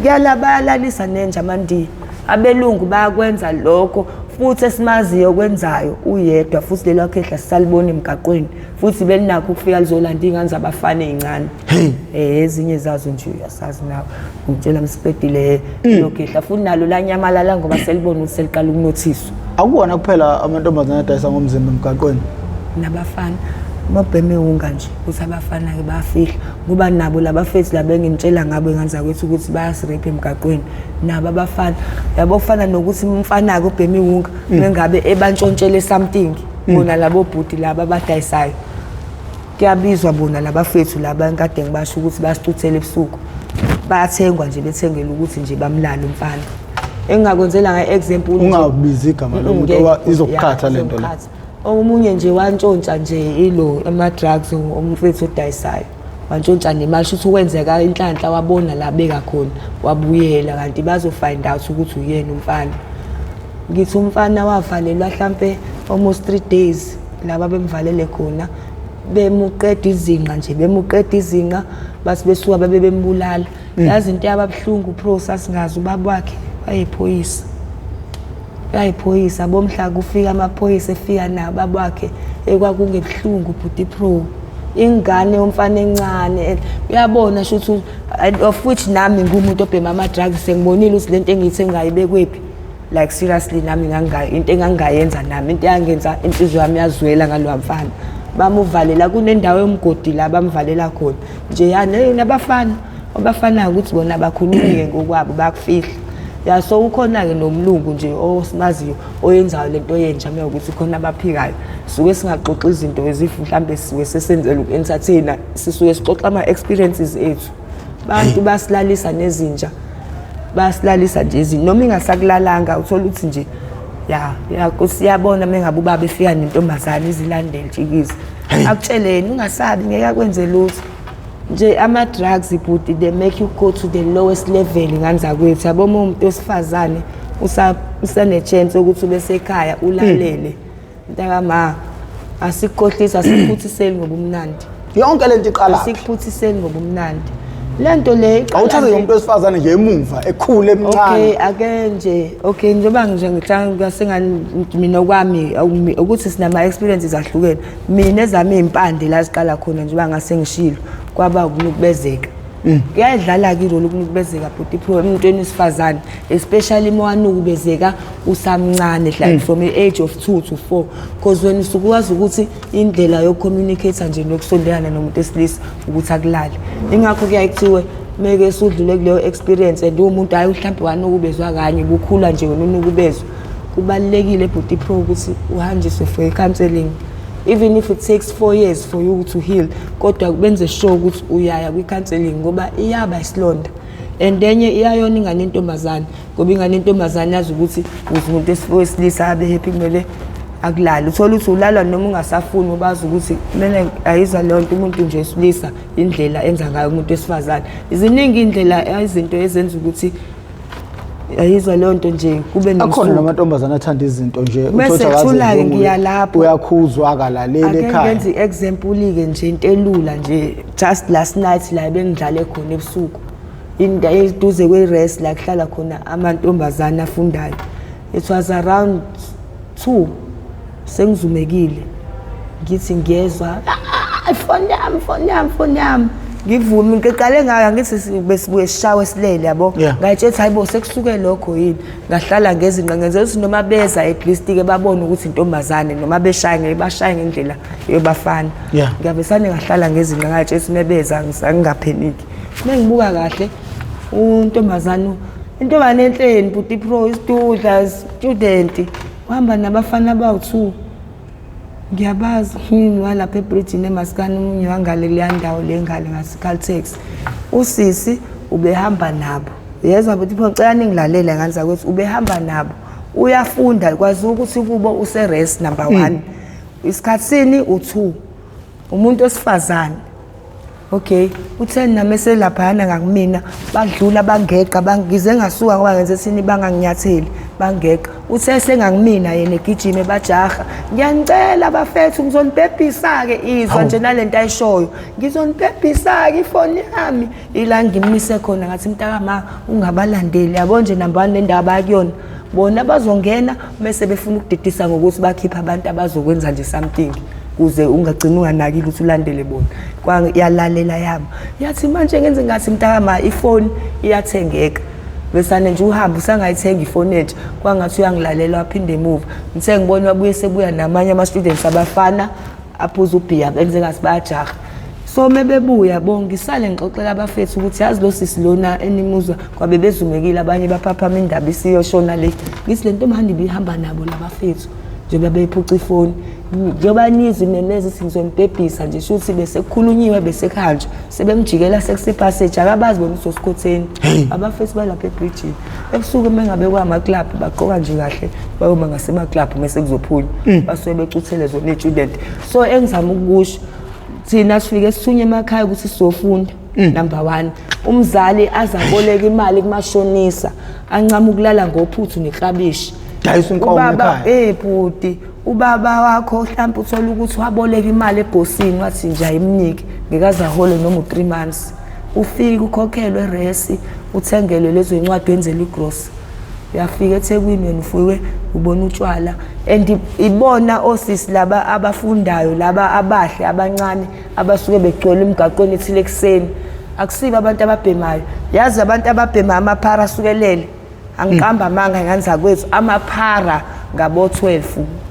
kuyalabalalisa nenja amandiya abelungu bayakwenza lokho futhi esimaziyo kwenzayo uyedwa futhi lelo khehla sisalibona emgaqweni futhi belinakho ukufika lizolanda ingane zabafana ezincane ezinye zazo nje uyasazi nawe ngitshela msipedile lo khehla futhi nalo la nyamalala ngoba selibona ukuthi seliqala ukunothiswa akuwona kuphela amantombazana adayisa ngomzimba emgaqweni nabafana mabheme unga nje ukuthi abafana ke bayafihla kuba nabo labafethi laba engintshela ngabo enganza kwethu ukuthi bayasirepha emgaqweni nabo abafana yabo kufana nokuthi umfana ke ubheme unga mengabe ebantshontshele something bona labo bhuti laba abadayisayo kuyabizwa bona labafethu laba enkade ngibasho ukuthi basicuthele ebusuku bayathengwa nje bethengela ukuthi nje bamlala umfana engingakwenzela ngeexample ungabizi igama lomuntu oba izokukhatha lento la omunye nje wantshontsha nje ilo ama-drugs umfethu odayisayo wantshontsha nemali ukuthi ukwenzeka inhlanhla wabona la beka khona wabuyela kanti bazofind out ukuthi uyena umfana ngithi umfana wavalelwa mhlambe almost 3 days laba bemvalele khona bemuqeda izinqa basi besuka babe bembulala yazi into yababhlungu process ngazi ubaba wakhe bayiphoyisa bomhla kufika amaphoyisa efika nabo babakhe ekwakungebhlungu bhuti pro ingane yomfana encane uyabona shothi of which nami ngumuntu obhema ama drugs sengibonile ukuthi lento engiyithengayo ibekwephi like seriously nami into engangayenza nami into yangenza inhliziyo yami yazwela ngalo mfana bamuvalela kunendawo yomgodi la bamvalela khona nje yana abafana ukuthi bona bakhulumike ngokwabo bakufihla ya so ukhona ke nomlungu nje osimaziyo oyenzayo lento yenja mewukuthi khona abaphikayo suke singaxoxa izinto ezifu mhlambe siwe sesenzela ukentertainer sisuke sixoxa ama experiences ethu bantu basilalisa nezinja basilalisa nje izinto noma ingasakulalanga uthola ukuthi nje ya kusiyabona mengabe ubaba efika nentombazana izilandela jikiza akutsheleni ungasabi ngeke akwenze lutho nje ama drugs bhuti they make you go to the lowest level nganza kwethu yabo umuntu osifazane usane chance ukuthi ube sekhaya ulalele ntakama asikhohlisa asiphuthiseli ngobumnandi yonke lento iqala asiphuthiseli ngobumnandi lento le awuthathe umuntu osifazane nje emuva ekhule emncane okay njengoba ngithanga sengani mina okwami ukuthi sinama experiences ahlukene mina ezami impande la siqala khona njengoba ngase ngishilo kwaba ukunukubezeka kuyadlala kilo lokunukubezeka bhuti pro emntweni wesifazane especially mowanukubezeka usamncane like from the age of 2 to 4 because when usukwazi ukuthi indlela yokucommunicate nje nokusondelana nomuntu esilisa ukuthi akulale ingakho kuyayithiwe meke sudlule kuleyo experience and umuntu hayi mhlawumbe wanukubezwa kanye bukhula nje unukubezwa kubalekile bhuti pro ukuthi uhanjiswe for counseling even if it takes 4 years for you to heal kodwa kubenze sure ukuthi uyaya kwi-counseling ngoba iyaba isilonda and enye iyayona ingane intombazane ngoba ingane intombazane yazi ukuthi umuntu wesilisa abe happy kumele akulala uthola ukuthi ulala noma ungasafuni ubazi ukuthi kumele ayizwa leyo nto umuntu nje wesilisa indlela enza ngayo umuntu wesifazane iziningi indlela izinto ezenza ukuthi ayizwa leyo nto nje kube akhona nomsuku namantombazana athanda izinto nje bese kuthula-ke ngiya lapho uyakhuzwa akalaleli ake ekhaya ngenza i-example-ke nje into elula nje just last night la bengidlale khona ebusuku eduze kwe-rest la kuhlala khona amantombazana afundayo. It was around 2 sengizumekile ngithi ngiyezwa foni yami ngivume ngiqale ngayo ngithi besibuye sishawe silele yabo ngayitshela hayibo sekusuke lokho yini ngahlala ngezinqa ngenzela ukuthi noma beza at least ke babone ukuthi intombazane noma beshaye ngebashaye ngendlela yobafana ngiyabesane ngahlala ngezinqa ngayitshela ukuthi mebeza ngingapheniki mengibuka kahle untombazane intombazane enhleni buti pro student uhamba nabafana abawu2 ngiyabazi walapha eBridge eMaskane umunye wangale leya ndawo lengale ngaseCaltex usisi ubehamba nabo yezwa ukuthi ngicela ningilalela nganza kwethi ubehamba nabo uyafunda kwazi ukuthi kubo use-rest number 1 isikhatsini u2 umuntu osifazane okay u10 namese laphana ngakumina badlula bangeqa bangize ngasuka ngoba ngenze sini banganginyatheli bangeqa uthese ngangimina yena egijime bajaha ngiyanicela bafethu ngizonibhebhisa ke izwa nje nalento ayishoyo ngizonibhebhisa ke ifoni yami ila ngimise khona ngathi mntakama ungabalandeli yabo nje number 1 lendaba yakuyona bona bazongena bese befuna ukudidisa ngokuthi bakhipha abantu abazokwenza nje something kuze ungagcina unganakile ukuthi ulandele bona kwayalalela yami yathi manje ngenze ngathi mntakama ifoni iyathengeka besane nje uhamba usangayithenga ifoni nje kwangathi uyangilalela waphinde emuva ngithe ngibona wabuye sebuya namanye ama students abafana aphuza ubhiya benze ngathi bayajaha so mebebuya bongisale ngixoxela abafethu ukuthi yazi lo sisi lona enimuzwa kwabe bezumekile abanye baphapha indaba isiyoshona le ngithi lento manje bihamba nabo labafethu njengoba beyiphuca ifoni njengoba nizi nemeze singizombhebhisa nje shuthi bese kukhulunyiwe bese khanjwe sebemjikela sexy passage akabazi bona usosikhotheni abafethu balapha eBridge ebusuku mengabe kwama club baqoka nje kahle bayoma ngasema club mase kuzophunywa basuke becuthele zona student so engizama ukusho thina sifike sithunye emakhaya ukuthi sizofunda number 1 umzali azaboleka imali kumashonisa ancama ukulala ngophuthu neklabishi dayisa inkomo ekhaya bhuti ubaba wakho mhlawumbe uthola ukuthi waboleka imali ebhosini wathi nje ayimniki ngikaze ahole noma u3 months ufike ukhokhelwe resi uthengelwe lezo incwadi wenzela igross uyafika eThekwini wena ufike ubona utshwala and ibona osisi laba abafundayo laba abahle abancane abasuke begcwele emgaqweni ethile ekseni akusiba abantu ababhemayo yazi abantu ababhema amaphara asukelele angiqamba manga nganza kwethu amaphara ngabo 12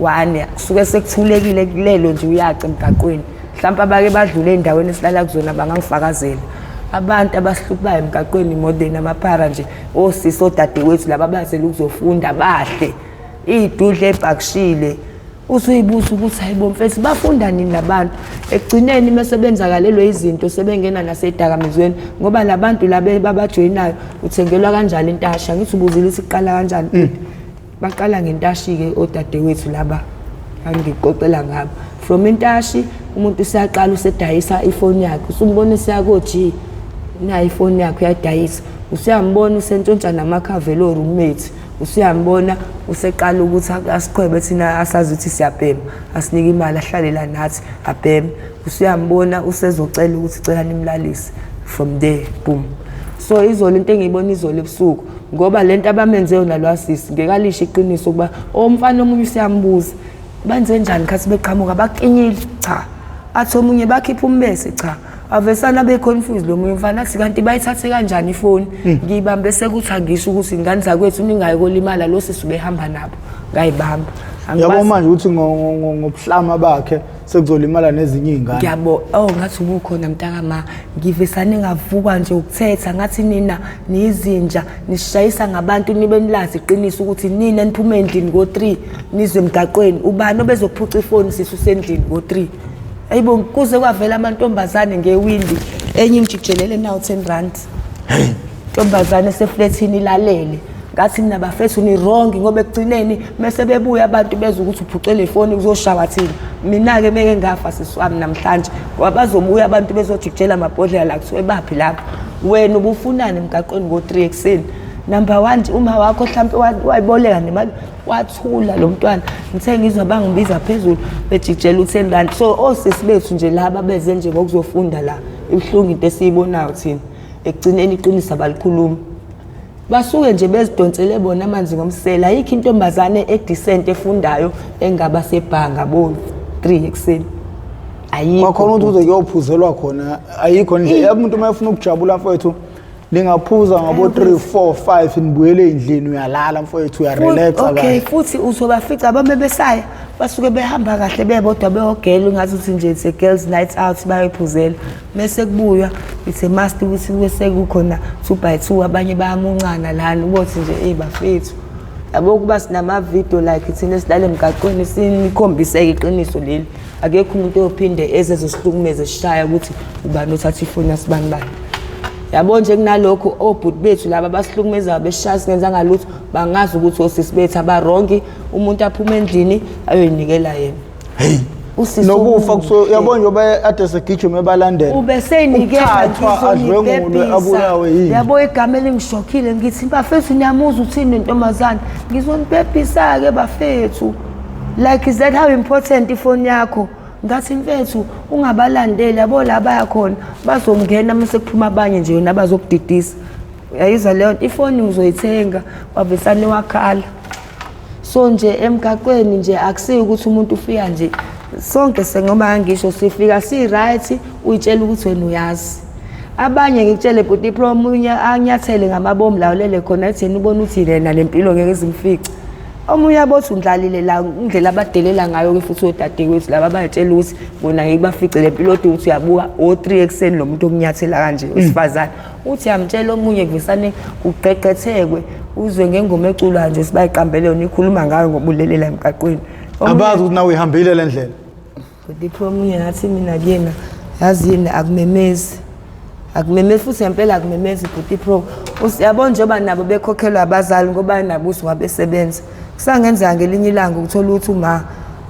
1 kusuke sekuthulekile kulelo nje uyaca emgaqweni mhlawumbe abake badlule endaweni esilala kuzona bangangifakazela abantu abasihlupayo emgaqweni modern amaphara nje osisi odadewethu laba bazela ukuzofunda bahle idudle ebhakshile usuyibuza ukuthi hayibo mfethu bafunda nini labantu ekugcineni mesebenzakalelwe izinto sebengena nasedakamizweni ngoba labantu labe babajoyinayo uthengelwa kanjani intasha ngithi ubuzile isiqala kanjani baqala ngentashi ke odadewethu laba angiqoqela ngabo from intashi umuntu usiyaqala usedayisa ifoni yakhe usumbona siyakoji na ifoni yakhe uyadayisa usiyambona usentshontsha namakhavelo roommate usiyambona useqala ukuthi asiqhwebe thina asazi ukuthi siyabhema asinike imali ahlalela nathi abheme usiyambona usezocela ukuthi cela nimlalise from there boom so izolo into engiyibona izolo ebusuku ngoba lento abamenze yona lwasisi ngekalisha iqiniso kuba omfana omunye usiyambuza benze njani khathi beqhamuka bakinyile cha athi omunye bakhipha umbese cha avesana beconfused lo munye mfana athi kanti bayithathe kanjani ifoni ngiyibambe sekuthi angisho ukuthi ingane zakwethu ningayi kolimala lo sisi ubehamba nabo ngayibamba yabo manje ukuthi ngobuhlama bakhe sekuzolimala nezinye izingane ngiyabo ngathi ubukhona mntakama ngivesane ngavuka nje ukuthetha ngathi nina nizinja nishayisa ngabantu nibe nilazi iqiniso ukuthi nina niphume endlini ngo3 nizwe emgaqweni ubani obezophuca ifoni sisu sendlini ngo3 ayibo kuze kwavela amantombazane ngewindi enye ngijikelele nawo 10 rand ntombazane sefletini ilalele ngathi mina bafethu ni wrong ngoba ekugcineni mase bebuya abantu bezwe ukuthi uphucele ifoni kuzoshawa thina mina ke meke ngafa siswami namhlanje ngoba bazobuya abantu bezojikjela amabhodlela la kuthiwe baphi lapho wena ubufunani emgaqweni ngo3 ekseni number 1 uma wakho mhlambe wayiboleka nemali wathula lo mntwana ngithe ngizwa bangibiza phezulu bejijela u10 so osisi bethu nje laba beze nje ngokuzofunda la ibhlungu into esiyibonayo thina ekugcineni iqinisa balikhuluma basuke nje bezidonsele bona amanzi ngomsela ayikho intombazane edecent efundayo engaba sebhanga bo 3 ekseni ayikho kwakhona ukuthi uzokuyophuzelwa khona ayikho nje umuntu mayefuna ukujabula mfowethu lingaphuza ngabo 3 4 5 nibuyele endlini uyalala mfowethu uyarelax okay futhi uzobafica abame besaya basuke behamba kahle bebodwa beogela ungathi uthi nje it's a girls night out bayephuzela bese kubuya it's a must ukuthi bese kukhona 2x2 abanye bayamuncana lana ubothi nje bafethu yabo kuba sinama video like thina sidlale emgaqweni sinikhombiseke iqiniso leli akekho umuntu ophinde ezezosihlukumeze sishaya ukuthi ubani othatha ifoni yasibani bani yabo nje kunalokho obhuti bethu laba basihlukumeza beshaya singenza ngalutho bangazi ukuthi osisi bethu abarongi umuntu aphuma endlini ayoyinikela yena hey nokufa kuso yabo njoba adresse gijima ebalandela ube seyinikela adlwengulwe abulawe yini yabo igama elingishokile ngithi bafethu niyamuza uthini ntomazana ngizonibhebhisa ke bafethu like is that how important ifoni yakho ngathi mfethu ungabalandeli yabo la bayakhona bazongena mase kuphuma abanye nje nabazokudidisa yayizwa leyo ifoni uzoyithenga wavesane wakhala so nje emgaqweni nje akusiyi ukuthi umuntu ufika nje sonke sengoma ngisho sifika si right uyitshela ukuthi wena uyazi abanye ngikutshele but ipromunye anyathele ngamabomu lawo lele khona etheni ubona ukuthi lena lempilo ngeke izimfice omunye abothi undlalile la indlela abadelela ngayo ke futhi odadewethu laba bayitshela ukuthi bona ngibafice lempilo ukuthi uyabuka o3 ekseni lo muntu okunyathela kanje usifazana uthi yamtshela omunye kuvesane uqeqethekwe uzwe ngengoma eculwa nje sibayiqambele yona ikhuluma ngayo ngobulelela emgaqweni abazi ukuthi nawe uyihambile le ndlela kodwa omunye nathi mina kuyena yazi yini akumemezi futhi ngempela akumemezi but pro usiyabona njengoba nabo bekhokhelwa abazali ngoba nabo usungabesebenza kusangenza ngelinye ilanga ukuthola ukuthi uma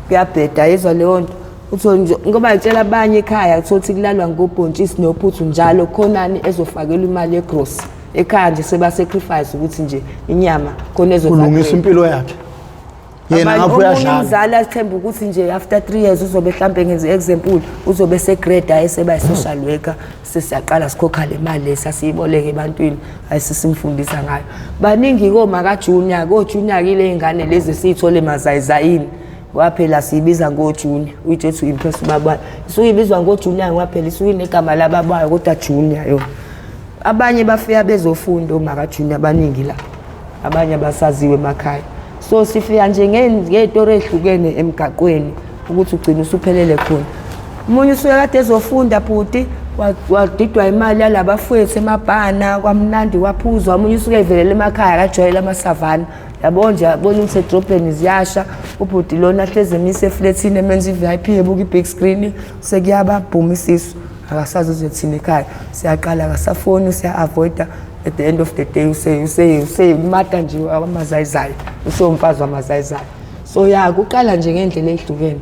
kuyabheda yezwa leyo nto utho nje ngoba ngitshela abanye ekhaya uthothi kulalwa ngobhontshisi nophuthu njalo khonani ezofakelwa imali egross ekhaya nje seba sacrifice ukuthi nje inyama khona kulungisa impilo yakhe yena ngapho uyadlala umzali athemba ukuthi nje after 3 years uzobe mhlambe ngenze example uzobe segrade ayeseba social worker sesiyaqala sikhokha le mali lesasiyiboleke ebantwini ayisisimfundisa ngayo baningi koma ka junior ko junior kile ingane lezi sithole mazayizayini waphela sibiza ngo junior uyithi to impress baba isuyibizwa ngo junior waphela isuyinegama lababayo kodwa junior yona abanye bafika bezofunda omaka junior baningi la abanye basaziwe emakhaya so sifika nje ngezitori ezihlukene emgaqweni ukuthi ugcina usuphelele khona umunye usuke kade ezofunda bhuti wadidwa imali yalabafowethu emabhana kwamnandi waphuzwa umunye usuke evelele emakhaya akajwayele amasavana yabo nje abona ukuthi edropeni ziyasha ubhuti lona hleze emise eflatini emenza iVIP ebuka ibig screen sekuyaba boom isisu akasazi uzothina ekhaya siyaqala akasafoni siya avoida at the end of the day usay mata nje amazayizayi usomfazi wamazayizayi so ya kuqala nje ngendlela ehlukene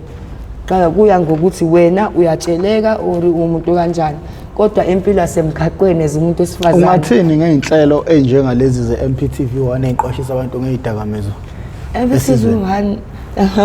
qala kuya ngokuthi wena uyatsheleka or umuntu kanjani kodwa empilo yasemgaqweni ezimuntu esifazana ungathini ngeinhlelo enjengalezi zeMPTV1 eziqwashisa abantu ngeidakamizwa MPTV1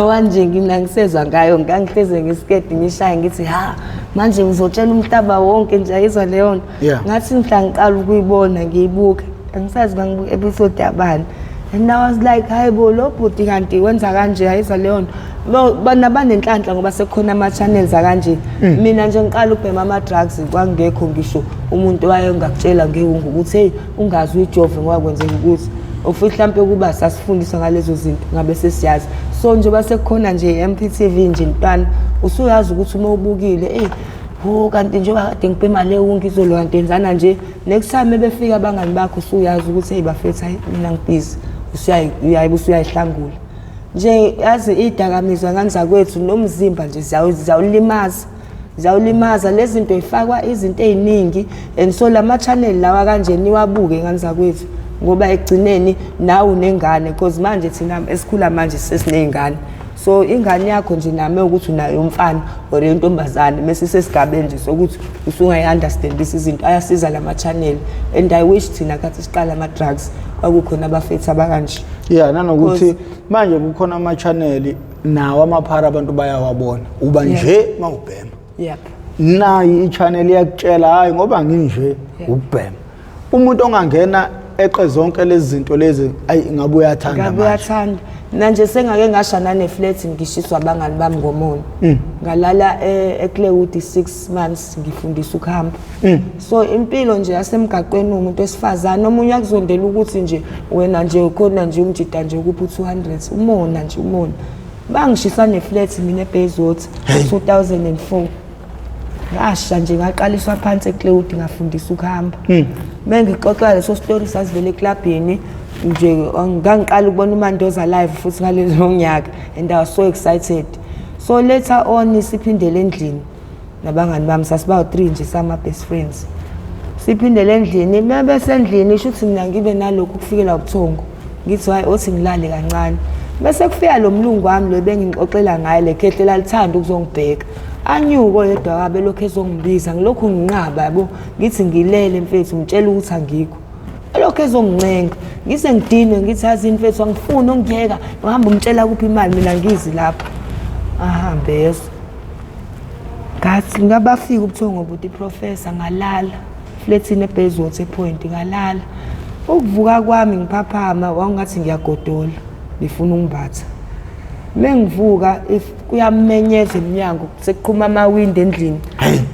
wanje nginangisezwa ngayo ngangihleze ngesikedi ngishaya ngithi ha manje uzotshela umhlaba wonke nje ayizwa leyo nto ngathi mhla ngiqala ukuyibona ngiyibuka angisazi bangibuka episode yabani and I was like hayibo lo bhuti kanti wenza kanje ayizwa leyo nto bana banenhlanhla ngoba sekukhona ama channels akanje mina nje ngiqala ukubhema ama drugs kwangekho ngisho umuntu wayengakutshela ngeungu ukuthi hey ungazi uyijove ngakwenza ukuthi ofuthi mhlambe kuba sasifundisa ngalezo zinto ngabe sesiyazi so nje basekukhona nje MPTV nje ntwana usuyazi ukuthi uma ubukile kanti njengoba kade ngibhema le wonke izolo kanti enzana nje next time befika abangani bakho usuyazi ukuthi bafethu mina ngibhizi usuyayihlangula nje yazi idakamizwa kanza kwethu nomzimba nje zawulimaza lezi zinto ifakwa izinto eziningi and so lama channel lawa kanje niwabuke kanza kwethu ngoba egcineni nawe unengane because manje thina esikhula manje sesinengane So ingane yakho nje nami ukuthi unayo umfana or intombazane mase sesigabeni nje sokuthi usungayi-understandisa izinto ayasiza lama-channel and I wish thina kathi siqala ama-drugs kwakukhona abafethu abakanje. Yeah, nanokuthi manje kukhona ama-channel nawo amaphara abantu bayawabona uba nje mawubhema. Yep. Nayi i-channel yakutshela hayi ngoba nginje ubhema. Umuntu ongangena eqe zonke lezi zinto lezi ngabe uyathanda manje. Ngabe uyathanda. Nanje sengake ngashana neflat ngishiswa abangani bami ngomona. Ngalala eClaywood 6 months ngifundisa ukuhamba. So impilo nje yasemgaqweni umuntu wesifazane omunye akuzondela ukuthi nje wena nje ukhona nje umjida nje kuphi 200 umona nje umona. Bangishisa neflat mina eBayswater 2004. Ngasha nje ngaqaliswa phansi eClaywood ngafundisa ukuhamba. Mengixoxa leso story sasivele eklabhini nje ngangiqala ukubona uMandoza live futhi ngalezo nyaka and I was so excited. So later on siphindele endlini nabangani bami sasiba 3 nje sama best friends. Siphindele endlini bese endlini isho ukuthi mina ngibe nalokho kufikela ubuthongo. Ngithi hayi othi ngilale kancane. Bese kufika lo mlungu wami lo bengixoxela ngaye lekhehle lalithanda ukuzongibheka. Anyuko yedwa wabe lokho ezongibiza ngilokhu nginqaba yabo ngithi ngilele mfethu ngitshela ukuthi angikho. Lokho ezongincenga ngise ngidinwe ngithi yazi mfethu angifuni ongiyeka ngihamba ngitshela kuphi imali mina ngizi lapha. Ahambe yeso. Ngathi ngabafika ubuthongo buthi professor ngalala. Flatini eBayswater ePoint ngalala. Ukuvuka kwami ngiphaphama wangathi ngiyagodola ngifuna ungibatha. Mengivuka if kuyamenyeza eminyango sekuqhuma amawindi endlini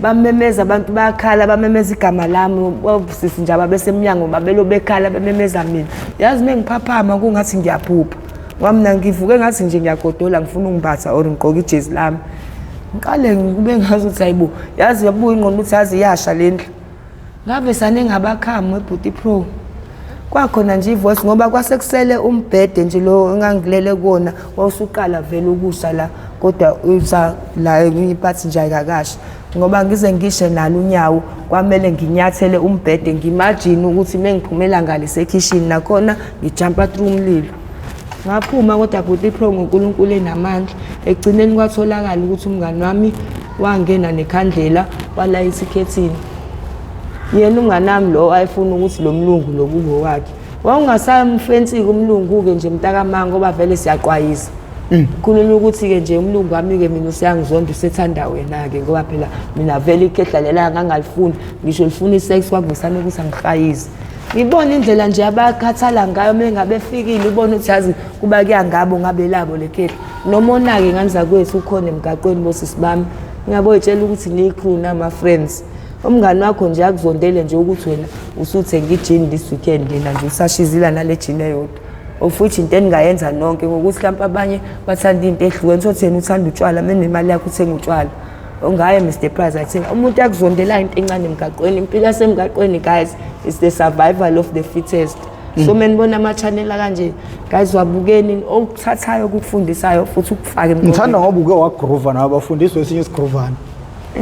bamemeza abantu bayakhala bamemeza igama lami obusisi nje ababe seminyango babelo bekhala bamemeza mina yazi mengiphaphama kungathi ngiyaphupha wamna ngivuke ngathi nje ngiyagodola ngifuna ungibatha or ngigqoka ijezi lami ngiqale ngikube ngazi ukuthi hayibo yazi yabuya ingqondo ukuthi yazi yasha lendlu ngabe sane ngabakhamu eBooty Pro kwakhona nje ivoice ngoba kwasekusele umbhede nje lo engangilele kuona wawusuqala vele ukusha la kodwa uza la ngiphathi nje ayikakashi ngoba ngize ngishe nalo unyawo kwamele nginyathele umbhede ngimagine ukuthi mengiphumela ngale sekitchen nakhona ngijumpa through umlilo ngaphuma kodwa Booty Pro ngoNkulunkulu enamandla egcineni kwatholakala ukuthi umngani wami wangena nekhandlela walayitha ikhethini yena unganami lo ayefuna ukuthi lo mlungu lobubo wakhe wawungasamfensi kumlungu ke nje mntakamanga ngoba vele siyaqwayisa khuluma ukuthi ke nje umlungu wami ke mina usiyangizonda usethanda wena ke ngoba phela mina vele ikhehla lela ngangalifuni ngisho lifuna isex kwakuvusana ukuthi angifayize ngibona indlela nje abakhathala ngayo mengabe fikile ubona ukuthi yazi kuba kuyangabo ngabe labo lekhehla nomona ke nganiza kwethu ukhona emgaqweni bosisi bami ngiyaboyitshela ukuthi ni crew nama friends umngani wakho nje akuzondele nje ukuthi wena usuthenga ijini this weekend yena nje usashizila nale jini eyodwa ofuthi into engayenza nonke ngokuthi mhlawumbe abanye bathanda into ehlukene sothena uthanda utshwala menemali yakho uthenga utshwala ongaye Mr Price athenga umuntu akuzondela into encane emgaqweni impilo yasemgaqweni guys is the survival of the fittest so menibona ama-channel kanje guys wabukeni okuthathayo ukufundisayo futhi ukufake ngithanda ngoba uke wagroova nawe bafundiswe esinye isigrovana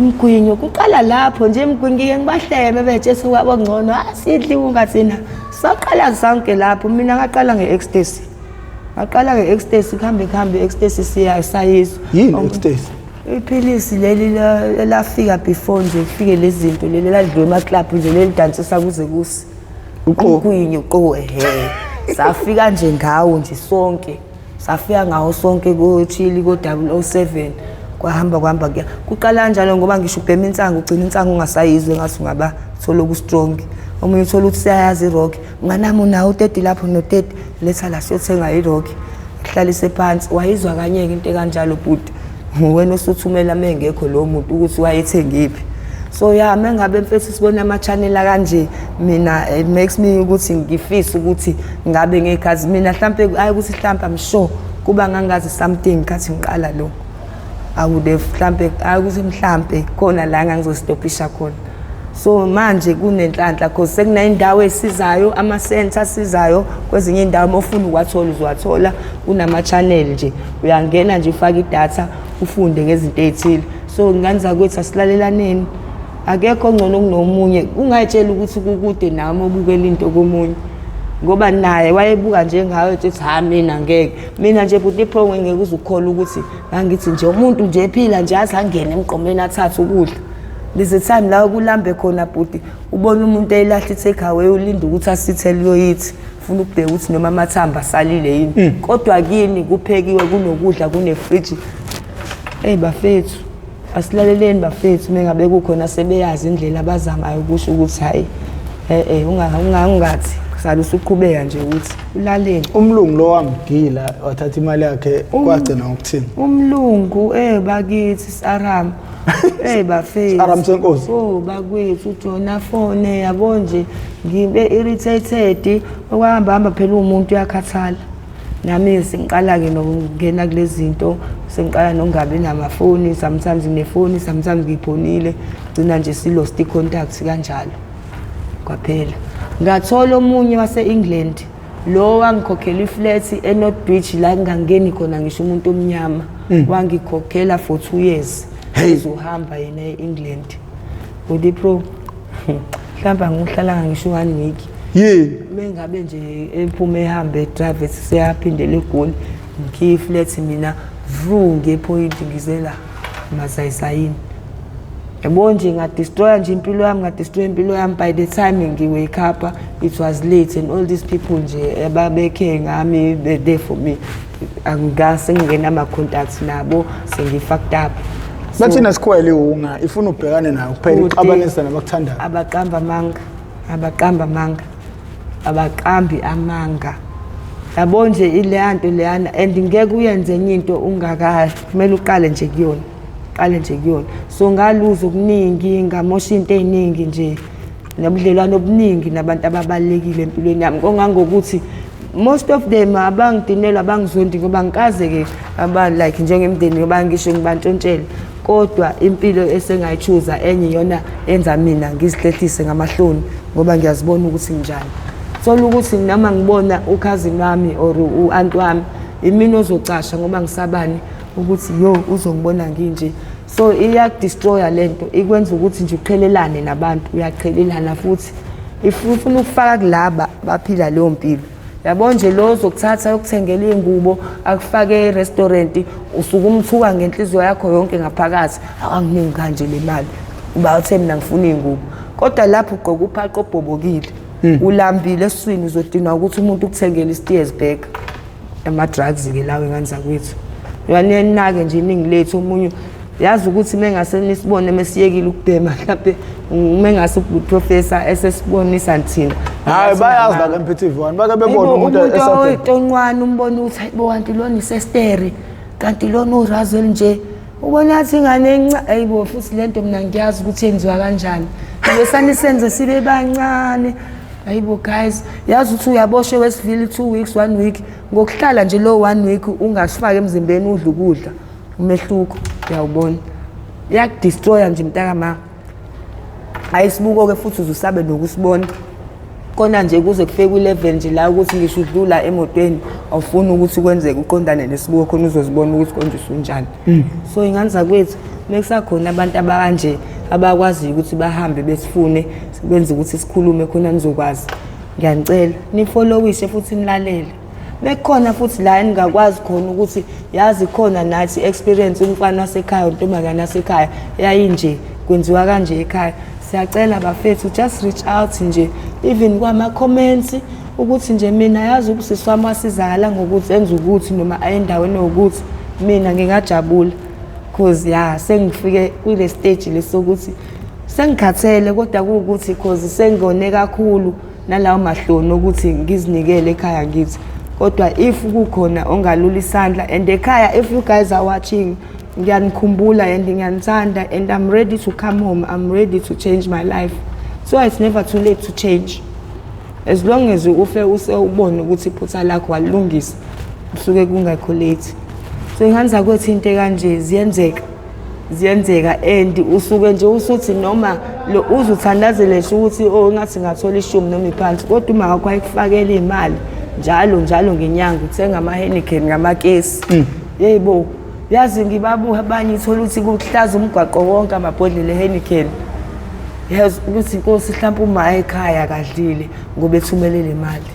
Mgwinyo kuqala lapho nje Mgwinyo ngibahleme betshese kwabongcono asidli ungathina saqala zonke lapho mina ngaqala ngeecstasy ngaqala ngeecstasy kuhambe ecstasy siya sayizwa yini ecstasy iphilisi leli lafika before nje kufike lezi zinto leli ladlwe ema club nje leli dansisa kuze kusi Mgwinyo uqo safika nje ngawo nje sonke safika ngawo sonke ko Chili ko 007 kwahamba kuqala kanjalo ngoba ngisho ubhema insango ugcina insango ungasayizwe ngathi ungaba thola ku strong omunye uthola ukuthi siyayazi irock nganami unawo u30 lapho no30 letha la siyothenga irock ihlalise phansi wayizwa kanyeke into kanjalo bhuti wena osuthumela mengekho lo muntu ukuthi wayethenga iphi so yeah mengabe mfethu sibona ama channel kanje mina it makes me ukuthi ngifisa ukuthi ngabe ngekhazi mina mhlambe ayi ukuthi mhlambe I'm sure kuba ngangazi something kathi ngiqala lo I would have mhlambe khona la ngizostopisha khona so manje kunenhlanhla cause sekunayindawo esizayo ama center asizayo kwezinye indawo ofuna ukwathola uzwathola kunama channel nje uyangena nje ufaka idatha ufunde ngezinto ezithile so nganza kwethu asilalelaneni akekho ngcono kunomunye ungayitshela ukuthi kukude nami obukela into komunye ngoba naye wayebuka njengawe ethi mina ngeke mina nje buti iPro ngeke uzukholwa ukuthi ngithi nje umuntu nje ephila nje azangene emqomeni athathe ukudla lezi time la kulambe khona buti ubona umuntu eyilahla takeaway ulinda ukuthi asithele yoyithi ufuna ukubheka ukuthi noma amathamba asalile yini kodwa kini kuphekiwe kunokudla kunefridge bafethu asilaleleni bafethu mengabe kukhona sebeyazi indlela abazamayo ukusho ukuthi hayi ungathi kusale usuqhubeka nje ukuthi ulaleni umlungu lo wamgila wathatha imali yakhe kwagcina ukuthini umlungu bakithi Saram bafethu Aram Senkosi bakwethu uJona phone yabo nje ngibe irritated okwahamba phela umuntu uyakhathala nami sengiqala ke nokungena kulezi zinto sengiqala nokungabi namafoni sometimes nginefoni sometimes ngiphonile gcina nje silost contact kanjalo kwaphela ngathola omunye wase-England lo wangikhokhela iflat eNorth Beach la ngangeni khona ngisho umuntu omnyama wangikhokhela for 2 years uzohamba yena eEngland uthi Pro mhlamba ngihlala ngisho 1 week mengabe nje ephume ehambe drive siyaphindela eGoli ngiflat mina vru ngepoint ngizela mazayisayini yabo nje ngadestroy nje impilo yami ngadestroy impilo yami by the time ngiwake up it was late and all these people nje ababekhe ngami there for me angase ngingena ama contacts nabo sengifucked up bathina sikhwele unga ifuna ubhekane nayo kuphela ixabanisa nabakuthandayo abaqambi amanga yabo nje ileyanto leyana and ngeke uyenze enye into ungakazi kumele uqale nje kuyona so ngaluza okuningi ngamosha into eziningi nje nabudlelwano obuningi nabantu ababalekile empilweni yami kongangokuthi most of them abangidinela abangizondi ngoba ngikaze ke aba like njengemndeni ngoba ngisho ngibantshontshela kodwa impilo esengayichuza enye yona enza mina ngizihlehlise ngamahloni ngoba ngiyazibona ukuthi njani sola ukuthi nami ngibona ukhazini wami or uanti wami imini ozocasha ngoba ngisabani ukuthi uzongibona nginje so iyakudestroya lento ikwenza ukuthi nje uqhelelane nabantu uyaqhelelana futhi ifuna ukufaka kulaba baphila leyo mpilo yabo nje lo uzokuthatha ukuthengela ingubo akufake e-restaurant usuke umthuka ngenhliziyo yakho yonke ngaphakathi akanginingi kanje le mali uba uthe mina ngifuna ingubo kodwa lapho ugqoka uphaqo obhobokile ulambile eswini uzodinwa ukuthi umuntu ukuthengela iSteersburg ama-drugs ke lawo engane zakwethu yanenake nje iningi lethu omunye yazi ukuthi mengase nisibone mesiyekile ukubhema mhlawumbe mengase uprofessor esesibonisa nthina hayi bayazi la competitive bake bebona umuntu esatonqwana umbona ukuthi hayibo kanti lona isestere kanti lona uRazel nje ubona athi ingane hayibo futhi lento mina ngiyazi ukuthi yenziwa kanjani besani senze sibe bancane hayibo guys yazi ukuthi uyaboshwe wesivile 2 weeks 1 week ngokuhlala nje lo 1 week ungasifaka emzimbeni udla ukudla umehluko uyawubona yakudestroya nje mntakama ayisibuko ke futhi uzusabe nokusibona kona nje kuze kufike ku-level nje la ukuthi ngisho udlula emotweni awufuni ukuthi kwenzeke uqondane nesibuko khona uzozibona ukuthi konje usunjani so ingane zakwethu mekusakhona abantu abakanje abakwaziyo ukuthi bahambe besifune benze ukuthi sikhulume khona nizokwazi ngiyanicela nifollowishe futhi nilalele bekhona futhi la engakwazi khona ukuthi yazi khona nathi experience umfana wasekhaya untombazana wasekhaya yayinje kwenziwa kanje ekhaya siyacela bafethu just reach out nje even kwama comments ukuthi nje mina yazi ubusisi wami wasizakala ngokuthi enza ukuthi noma ayendaweni ukuthi mina ngingajabula cause sengifike kule stage lesokuthi sengikhathele kodwa ukuthi cause sengone kakhulu nalawo mahloni ukuthi ngizinikele ekhaya ngithi kodwa if kukhona ongalula isandla and ekhaya if you guys are watching ngiyanikhumbula and ngiyanithanda and I'm ready to come home, I'm ready to change my life, so it's never too late to change as long as ufe usewubona ukuthi iphutha lakho walungisa usuke kungekho late. So ingane zakwethu into kanje ziyenzeka and usuke nje usuthi noma lo uzuthandazele ukuthi ngathi ngathola ishumi noma iphansi kodwa uma ngakho ayikufakela imali njalo ngenyanga uthenga ama-Heineken ngamakesi yebo yazi ngibabuha abanye ithola ukuthi kuhlaza umgwaqo wonke amabhodlela e-Heineken yazi ukuthi inkosi mhlawumbe uma ekhaya kadlile ngoba ethumelele imali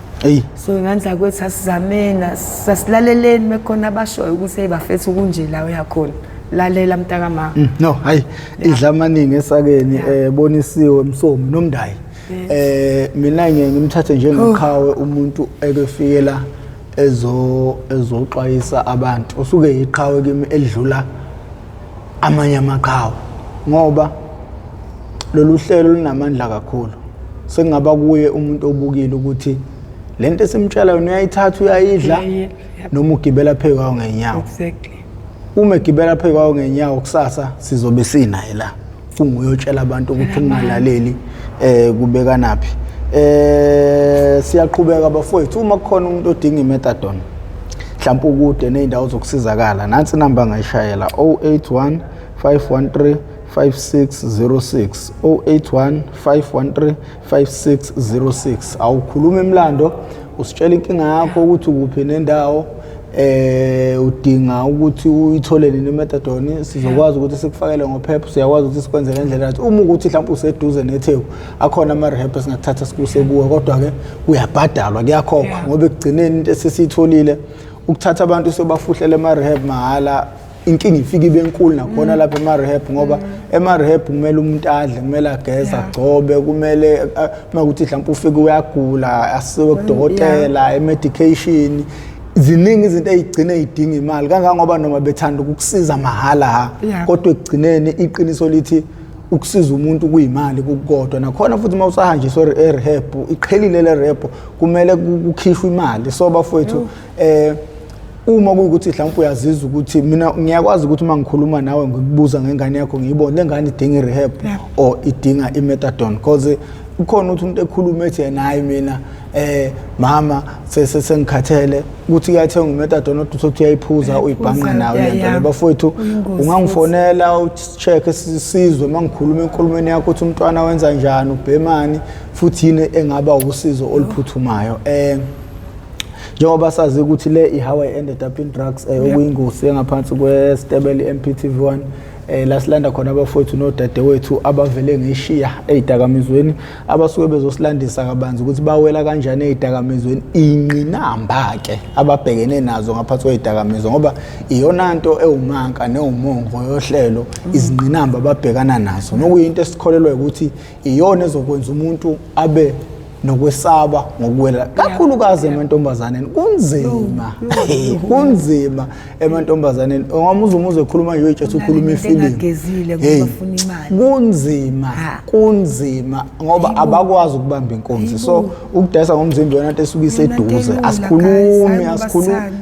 so ngandla kwethu sasizamena sasilaleleni bekhona abashoyo ukuthi hey bafethu kunje la uyakhona lalela mntaka mama no hayi idlamaningi esakeni bonisiwe Msomi noMdayi mina ngimthathe njengekhawe umuntu ekefikela ezoxwayisa abantu usuke iqhawe kimi edlula amanye amaqhawe ngoba lolu hlelo linamandla kakhulu sengaba kuye umuntu obukile ukuthi lento esimtshela yona uyayithatha uyayidla noma ugibela phezu kwawo ngenyawo exactly uma egibela phezu kwawo ngenyawo kusasa sizobe sinaye la funga uyotshela abantu ukuthi ungalaleli kubeka naphi siyaqhubeka bafowethu uma kukhona umuntu odinga imethadone mhlawumbe ukude nezindawo zokusizakala nansi inamba ngayishayela 081 513 5606 081 513 5606 awukhuluma emlando usitshela inkinga yakho ukuthi ukuphi nendawo udinga ukuthi uyithole nini imethadone sizokwazi ukuthi sikufakele ngophepha siyakwazi ukuthi sikwenze ngendlela yathi uma ukuthi mhlawumbe useduze netheku akhona ama rehab esingakuthatha sikuse kuwe kodwa ke uyabhadalwa kuyakhokhwa ngoba ekugcineni into esisitholile ukuthatha abantu sobafuhlele ama rehab mahala inkinga ifika ibe enkulu nakhona lapha ema rehab ngoba ema rehab kumele umuntu adle kumele ageze agcobe kumele makuthi mhlawumbe ufike uyagula asiwe kudokotela medication ziningi izinto ezigcine idinga imali kangangoba noma bethanda ukukusiza mahala kodwa ekugcineni iqiniso lithi ukusiza umuntu kuyimali kukodwa nakhona futhi mawusahanjiswa rehab iqhelile le rehab kumele kukhishwe imali so bafowethu uma kuyukuthi mhlawumbe uyazizwa ukuthi mina ngiyakwazi ukuthi uma ngikhuluma nawe ngikubuza ngengane yakho ngiyibone lengane idinga irehab or idinga imethadone because ukhona ukuthi umuntu ekhuluma ethi nayi mina mama sengikhathele ukuthi uyathenga imethadone kodwa uthi uyayiphuza uyibhanqa nawe lento le bafowethu ungangifonela ucheck isizwe mangikhuluma enkulumeni yakho ukuthi umntwana wenza njani ubhemani futhi yini engaba usizo oluphuthumayo njengoba sazi ukuthi le ihow I ended up in drugs okuyingozi engaphansi kweStebele MPTV1 la silanda khona abafowethu nodadewethu abavele ngeshiya ezidakamizweni abasuke bezosilandisa kabanzi ukuthi bawela kanjani ezidakamizweni inqinamba ke ababhekene nazo ngaphansi kwezidakamizwa ngoba iyona nto ewumanka newumongo yohlelo izinqinamba ababhekana nazo nokuyinto esikholelwa ukuthi iyona ezokwenza umuntu abe nokwesaba ngokuwela kakhulukazi emantombazaneni kunzima emantombazaneni umuze ekhuluma nje uyitshela ukhuluma ifilimu kunzima ngoba abakwazi ukubamba inkonzo so ukudayisa ngomzimba yona into esuka iseduze asikhulumi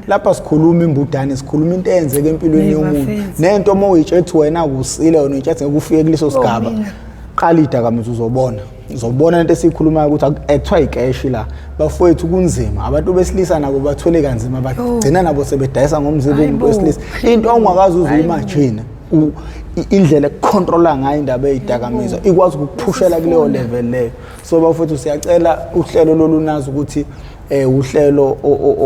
lapha sikhuluma imbudane sikhuluma into eyenzeke empilweni yomuntu nento uma uyitshethi wena kusile wena uyitshethi ngekufike kuleso sigaba qala idakamizwa uzobona into esikhulumayo ukuthi ekuthiwa ikeshi la bafowethu kunzima abantu besilisa nabo bathole kanzima bagcina nabo sebedayisa ngomzimba umuntu wesilisa into ongakazi uzuyimagine indlela econtrola ngayo indaba ezidakamizwa ikwazi ukuphushela kuleyo level leyo so bafowethu siyacela uhlelo lolunazi ukuthi uhlelo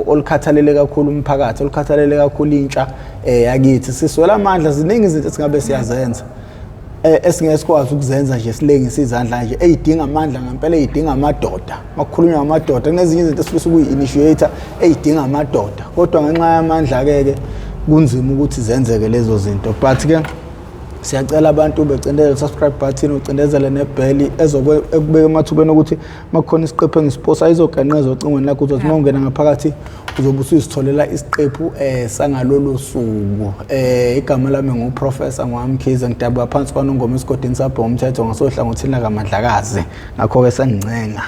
olukhathalele kakhulu umphakathi olukhathalele kakhulu intsha yakithi siswela amandla ziningi izinto esingabe siyazenza esingesikwazi ukuzenza nje silengisa izandla nje ezidinga amandla ngempela ezidinga amadoda makukhulunywa ngamadoda kunezinye izinto esifisa ukuyi-initiator ezidinga amadoda kodwa ngenxa yamandla ke kunzima ukuthi zenzeke lezo zinto but ke siyacela abantu becindezele subscribe button ucindezele nebheli ezokubeka emathubeni ukuthi makukhona isiqephu engisiposa izoganqeza ocingweni lakho uzothi mawungena ngaphakathi uzobe usizitholela isiqephu sangalolo suku igama lami nguprofessor Ngwamkhize ngidabula phansi kwanongoma esigodini sabho umthetho ngasohlangothini kaMandlakazi ngakho ke sengcenga